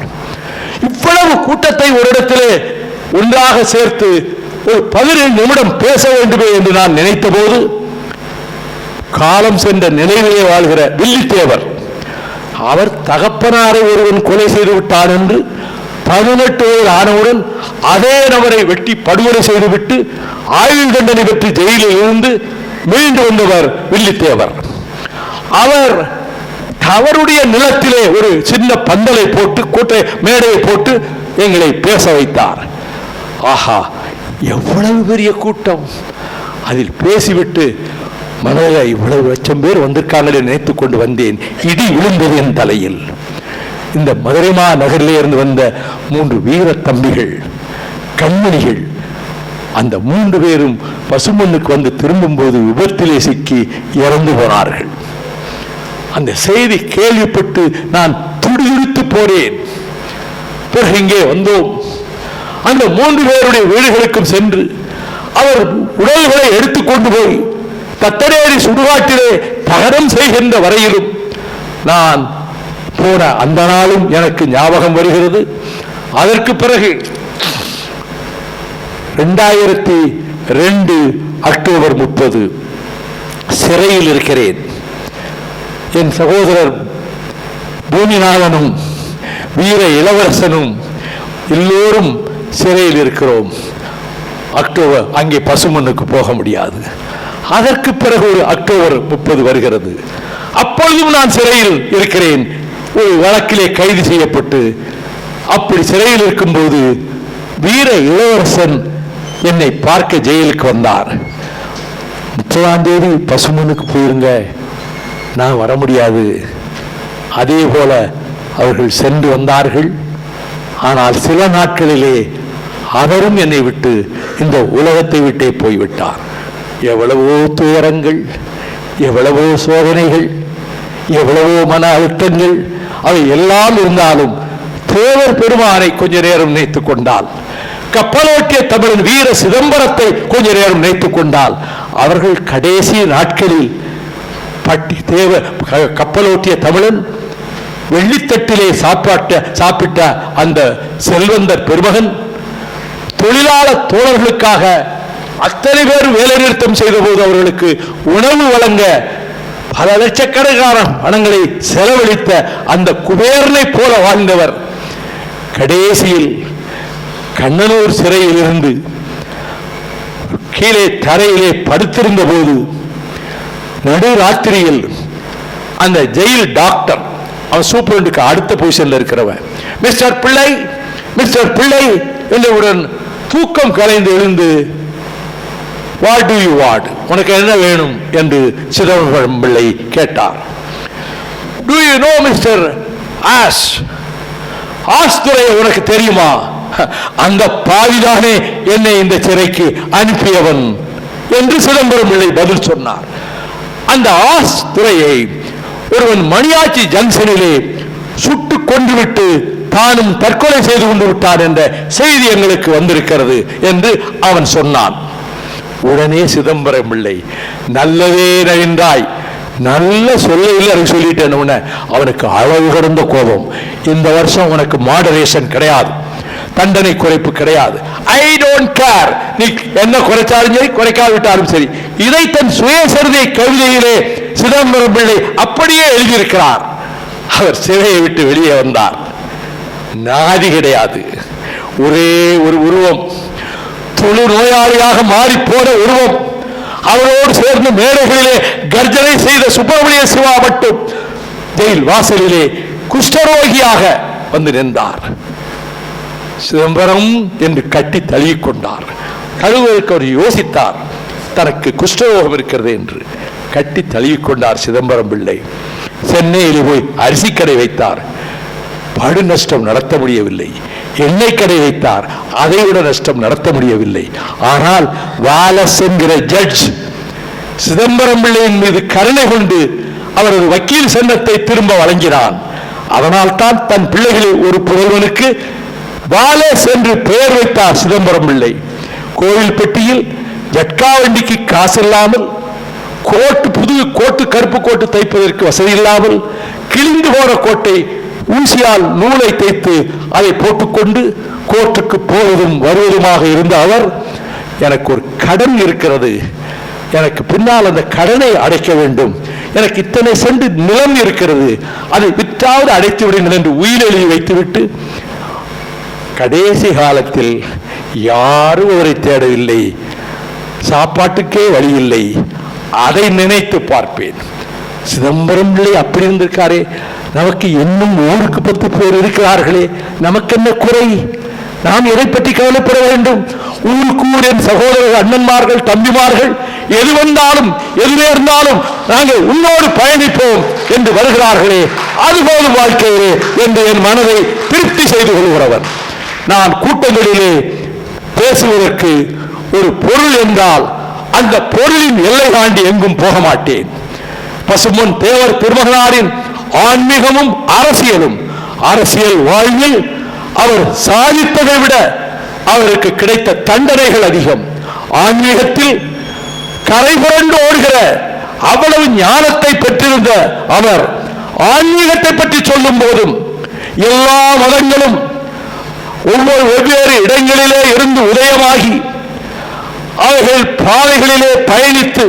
[SPEAKER 1] இவ்வளவு கூட்டத்தை ஒரு இடத்திலே ஒன்றாக சேர்த்து ஒரு 15 நிமிடம் பேச வேண்டுமே என்று நான் நினைத்த போது காலம் சென்ற நினைவிலே வாழ்கிற வில்லித்தேவர் அவர் தகப்பனாரை ஒருவன் கொலை செய்து விட்டான் என்று 18 வயது ஆனவுடன் அதே நபரை வெட்டி படுகொலை செய்துவிட்டு ஆயுள் தண்டனை பெற்று ஜெயிலில் இருந்து மீண்டு வந்தவர் வில்லித்தேவர். அவர் அவருடைய நிலத்திலே ஒரு சின்ன பந்தலை போட்டு கோட்டை மேடையை போட்டு எங்களை பேச வைத்தார். ஆஹா, எவ்வளவு பெரிய கூட்டம்! அதில் பேசிவிட்டு மனதில் இவ்வளவு லட்சம் பேர் வந்திருக்காங்களே நினைத்து கொண்டு வந்தேன். இடி விழுந்தது என் தலையில். இந்த மதுரைமா நகரிலே இருந்து வந்த 3 வீர தம்பிகள், கண்மணிகள், அந்த 3 பேரும் பசுமண்ணுக்கு வந்து திரும்பும் போது விபத்திலே சிக்கி இறந்து போனார்கள். அந்த செய்தி கேள்விப்பட்டு நான் துடிதுடித்து போனேன். பிறகு இங்கே வந்தோம். அந்த 3 பேருடைய வீடுகளுக்கும் சென்று அவர் உடல்களை எடுத்துக்கொண்டு போய் தத்தரேரி சுடுகாட்டிலே தகனம் செய்கின்ற வரையிலும் நான் போன அந்த நாளும் எனக்கு ஞாபகம் வருகிறது. அதற்கு பிறகு 2002 அக்டோபர் 30 சிறையில் இருக்கிறேன். என் சகோதரர் பூமிநாதனும் வீர இளவரசனும் எல்லோரும் சிறையில் இருக்கிறோம். அக்டோபர் அங்கே பசுமண்ணுக்கு போக முடியாது. அதற்கு பிறகு ஒரு அக்டோபர் 30 வருகிறது. அப்பொழுதும் நான் சிறையில் இருக்கிறேன். ஒரு வழக்கிலே கைது செய்யப்பட்டு அப்படி சிறையில் இருக்கும்போது வீர இளவரசன் என்னை பார்க்க ஜெயிலுக்கு வந்தார். 30ஆம் தேதி பசுமண்ணுக்கு போயிருங்க, நான் வர முடியாது. அதே போல அவர்கள் சென்று வந்தார்கள். ஆனால் சில நாட்களிலே அவரும் என்னை விட்டு இந்த உலகத்தை விட்டே போய்விட்டார். எவ்வளவோ துயரங்கள், எவ்வளவோ சோதனைகள், எவ்வளவோ மன அழுத்தங்கள், அவை எல்லாம் இருந்தாலும் தேவர் பெருமானை கொஞ்ச நேரம் நினைத்துக் கொண்டால், கப்பலோட்டிய தமிழன் வீர சிதம்பரத்தை கொஞ்ச நேரம் நினைத்துக் கொண்டால், அவர்கள் கடைசி நாட்களில் கப்பலோட்டிய தமிழன் வெள்ளித்தட்டிலே சாப்பிட்ட அந்த செல்வந்தர் பெருமகன் தொழிலாளர் தோழர்களுக்காக அத்தனை பேர் வேலை நிறுத்தம் செய்த போது அவர்களுக்கு உணவு வழங்க பல லட்சக்கணக்கான பணங்களை செலவழித்த அந்த குபேரனை போல வாழ்ந்தவர் கடைசியில் கண்ணனூர் சிறையில் இருந்து கீழே தரையிலே படுத்திருந்த போது நடுராத்திரியில் அந்த ஜெயில் டாக்டர், அவன் சூப்பரண்டுக்கு அடுத்த பொசிஷன்ல இருக்கிறவன், மிஸ்டர் பிள்ளை மிஸ்டர் பிள்ளை என்றவுடன் தூக்கம் கலைந்து எழுந்து, வாட் டு யூ வாட், உனக்கு என்ன வேணும் என்று சிதம்பரம் பிள்ளை கேட்டார். Do you know mister Ashe, ஆஸ்துரை உனக்கு தெரியுமா? அந்த பாவிதானே என்னை இந்த சிறைக்கு அனுப்பியவன் என்று சிதம்பரம் பிள்ளை பதில் சொன்னார். அந்த ஆஸ்துரையை ஒருவன் மணியாச்சி ஜங்ஷனிலே சுட்டு கொண்டுவிட்டு தானும் தற்கொலை செய்து கொண்டு விட்டான் என்ற செய்தி எங்களுக்கு வந்திருக்கிறது என்று அவன் சொன்னான். உடனே சிதம்பரம் பிள்ளை, நல்லதே நழிந்தாய், நல்ல சொல்ல சொல்லிட்டேன். அவனுக்கு அளவு கடந்த கோபம். இந்த வருஷம் உனக்கு மாடரேஷன் கிடையாது, தண்டனை குறைப்பு கிடையாது. ஐ டோன்ட் கேர், நீ என்ன குறைச்சாலும் சரி குறைக்காவிட்டாலும் சரி. இதை தன் சுயசரிதை கவிதையிலே சிதம்பரம் பிள்ளை அப்படியே எழுதியிருக்கிறார். அவர் சிறையை விட்டு வெளியே வந்தார். நாதி கிடையாது, ஒரே ஒரு உருவம், தொழு நோயாளியாக மாறி போன உருவம். அவரோடு சேர்ந்து மேடைகளிலே கர்ஜனை செய்த சுப்பிரமணிய சிவா மட்டும் ஜெயில் வாசலிலே குஷ்டரோகியாக வந்து நின்றார். சிதம்பரம் என்று கட்டி தழுவிக் கொண்டார். கழுவதற்கு அவர் யோசித்தார், தனக்கு குஷ்டரோகம் இருக்கிறது என்று. கட்டி தழுவிக் கொண்டார் சிதம்பரம் பிள்ளை. சென்னையில் போய் அரிசி கடை வைத்தார், படு நஷ்டம் நடத்த முடியவில்லை. எண்ணெய் கடை வைத்தார், அதை விட நஷ்டம் நடத்த முடியவில்லை. ஆனால் வாலஸ் என்கிற ஜட்ஜ் சிதம்பரம் பிள்ளையின் மீது கருணை கொண்டு அவரது வக்கீல் சன்னத்தை திரும்ப வழங்கினான். அதனால் தான் தன் பிள்ளைகளில் ஒரு புதல்வனுக்கு வாலஸ் என்று பெயர் வைத்தார் சிதம்பரம் பிள்ளை. கோவில் பெட்டியில் ஜட்கா வண்டிக்கு காசு இல்லாமல், புது கோட்டு கருப்பு கோட்டு தைப்பதற்கு வசதி இல்லாமல், கிழிந்து போன கோட்டை ஊசியால் நூலை தைத்து அதை போட்டுக்கொண்டு கோர்ட்டுக்கு போவதும் வருவதுமாக இருந்த அவர், எனக்கு ஒரு கடன் இருக்கிறது, எனக்கு பின்னால் அந்த கடனை அடைக்க வேண்டும், எனக்கு இத்தனை சென்று நிலம் இருக்கிறது, அதை விற்றாவது அடைத்து விடுங்கள் என்று உயிர் எழுதி வைத்துவிட்டு கடைசி காலத்தில் யாரும் அவரை தேடவில்லை, சாப்பாட்டுக்கே வழி இல்லை. அதை நினைத்து பார்ப்பேன். சிதம்பரம் பிள்ளை அப்படி இருந்திருக்காரே, நமக்கு இன்னும் 10 பேர் இருக்கிறார்களே, நமக்கு என்ன குறை? நாம் எதை பற்றி கவலைப்பட வேண்டும்? ஊருக்கு என் சகோதரர்கள், அண்ணன்மார்கள், தம்பிமார்கள், எது வந்தாலும் எது நேர்ந்தாலும் நாங்கள் உன்னோடு பயணிப்போம் என்று வருகிறார்களே, அதுபோதும் வாழ்க்கையிலே என்று என் மனதை திருப்தி செய்து கொள்கிறவன். நான் கூட்டங்களிலே பேசுவதற்கு ஒரு பொருள் என்றால் அந்த பொருளின் எல்லை தாண்டி எங்கும் போக மாட்டேன். பசும்பொன் தேவர் திருமகனாரின் ஆன்மீகமும் அரசியலும், அரசியல் வாழ்வில் அவர் சாதித்ததை விட அவருக்கு கிடைத்த தண்டனைகள் அதிகம். ஆன்மீகத்தில் கரை புரண்டு ஓடுகிற அவ்வளவு ஞானத்தை பெற்றிருந்த அவர் ஆன்மீகத்தை பற்றி சொல்லும் போதும் எல்லா மதங்களும் ஒவ்வொரு வெவ்வேறு இடங்களிலே இருந்து உதயமாகி அவர்கள் பாதைகளிலே பயணித்து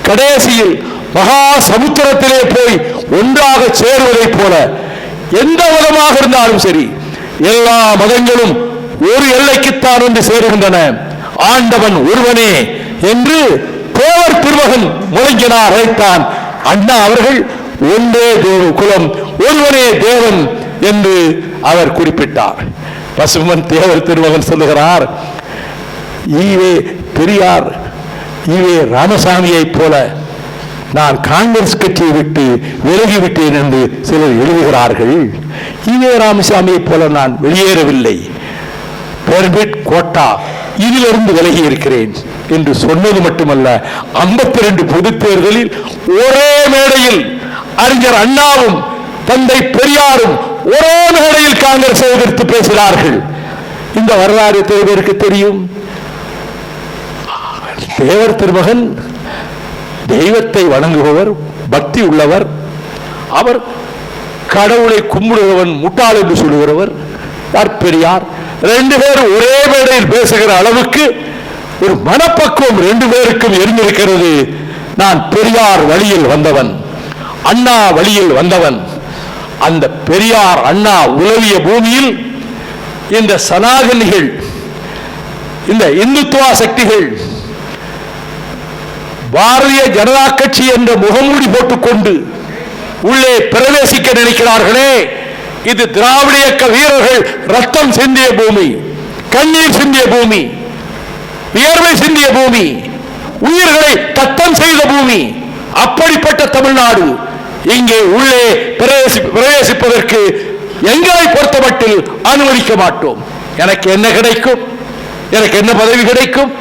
[SPEAKER 1] கடைசியில் மகா சமுத்திரத்திலே போய் ஒன்றாக சேருவதைப் போல எந்த மதமாக இருந்தாலும் சரி, எல்லா மதங்களும் ஒரு எல்லைக்குத்தான் வந்து சேருகின்றன. ஆண்டவன் ஒருவனே என்று தேவர் திருமகன் முழங்கினார், அழைத்தான். அண்ணா அவர்கள் ஒன்றே தேவ குலம், ஒருவனே தேவன் என்று அவர் குறிப்பிட்டார். பசுமன் தேவர் திருமகன் சொல்லுகிறார், ஈவே பெரியார், ஈவே ராமசாமியை போல நான் காங்கிரஸ் கட்சியை விட்டு விலகிவிட்டேன் என்று சிலர் எழுதுகிறார்கள். ஈவே ராமசாமியை போல நான் வெளியேறவில்லை, பெர்மிட் கோட்டா இதிலிருந்து விலகி இருக்கிறேன் என்று சொன்னது மட்டுமல்ல, 52 பொது தேர்தலில் ஒரே மேடையில் அறிஞர் அண்ணாவும் தந்தை பெரியாரும் ஒரே மேடையில் காங்கிரஸை எதிர்த்து பேசினார்கள். இந்த வரலாறு பேருக்கு தெரியும். தேவர் திருமகன் தெய்வத்தை வணங்குபவர், பக்தி உள்ளவர். அவர் கடவுளை கும்பிடுகிறவன் முட்டாள் என்று சொல்லுகிறவர். பெரியார் 2 பேரும் ஒரே மேடையில் பேசுகிற அளவுக்கு ஒரு மனப்பக்குவம் 2 பேருக்கும் இருந்திருக்கிறது. நான் பெரியார் வழியில் வந்தவன், அண்ணா வழியில் வந்தவன். அந்த பெரியார் அண்ணா உலவிய பூமியில் இந்த சனாதனிகள், இந்த இந்துத்துவா சக்திகள் பாரதிய ஜனதா கட்சி என்ற முகமூடி போட்டுக்கொண்டு உள்ளே பிரவேசிக்க நினைக்கிறார்களே, இது திராவிட இயக்க வீரர்கள் ரத்தம் சிந்திய பூமி, கண்ணீர் சிந்திய பூமி, வியர்வை சிந்திய பூமி, உயிர்களை தத்தம் செய்த பூமி. அப்படிப்பட்ட தமிழ்நாடு இங்கே உள்ளே பிரவேசிப்பதற்கு எங்களை பொறுத்தமட்டில் அனுமதிக்க மாட்டோம். எனக்கு என்ன கிடைக்கும், எனக்கு என்ன பதவி கிடைக்கும்,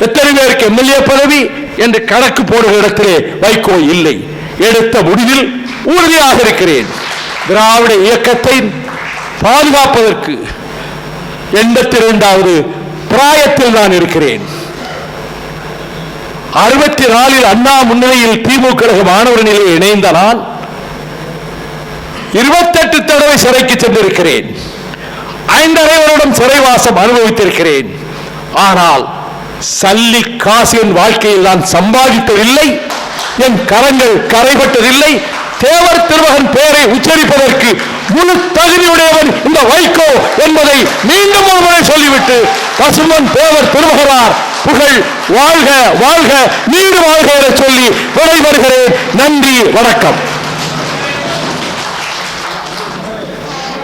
[SPEAKER 1] எத்தனை பேருக்கு எம்எல்ஏ பதவி என்று கணக்கு போடுகிற இடத்திலே வைகோ இல்லை. எடுத்த முடிவில் உறுதியாக இருக்கிறேன். திராவிட இயக்கத்தை பாதுகாப்பதற்கு 82வது பிராயத்தில் நான் இருக்கிறேன். 64 அண்ணா முன்னிலையில் திமுக மாணவர் நிலையை இணைந்த நான் 28 தடவை சிறைக்கு சென்றிருக்கிறேன். 5.5 வருடம் சிறைவாசம் அனுபவித்திருக்கிறேன். ஆனால் சல்லி காசு என் வாழ்க்கையில் நான் சம்பாதித்ததில்லை, என் கரங்கள் கரைபட்டதில்லை. தேவர் திருமகன் பெயரை உச்சரிப்பதற்கு முழு தகுதியுடையவன் இந்த வைகோ என்பதை மீண்டும் ஒரு முறை சொல்லிவிட்டு, பசும்பொன் தேவர் திருமகனார் புகழ் வாழ்க வாழ்க நீடு வாழ்க என சொல்லி விடைபெறுகிறேன். நன்றி, வணக்கம்.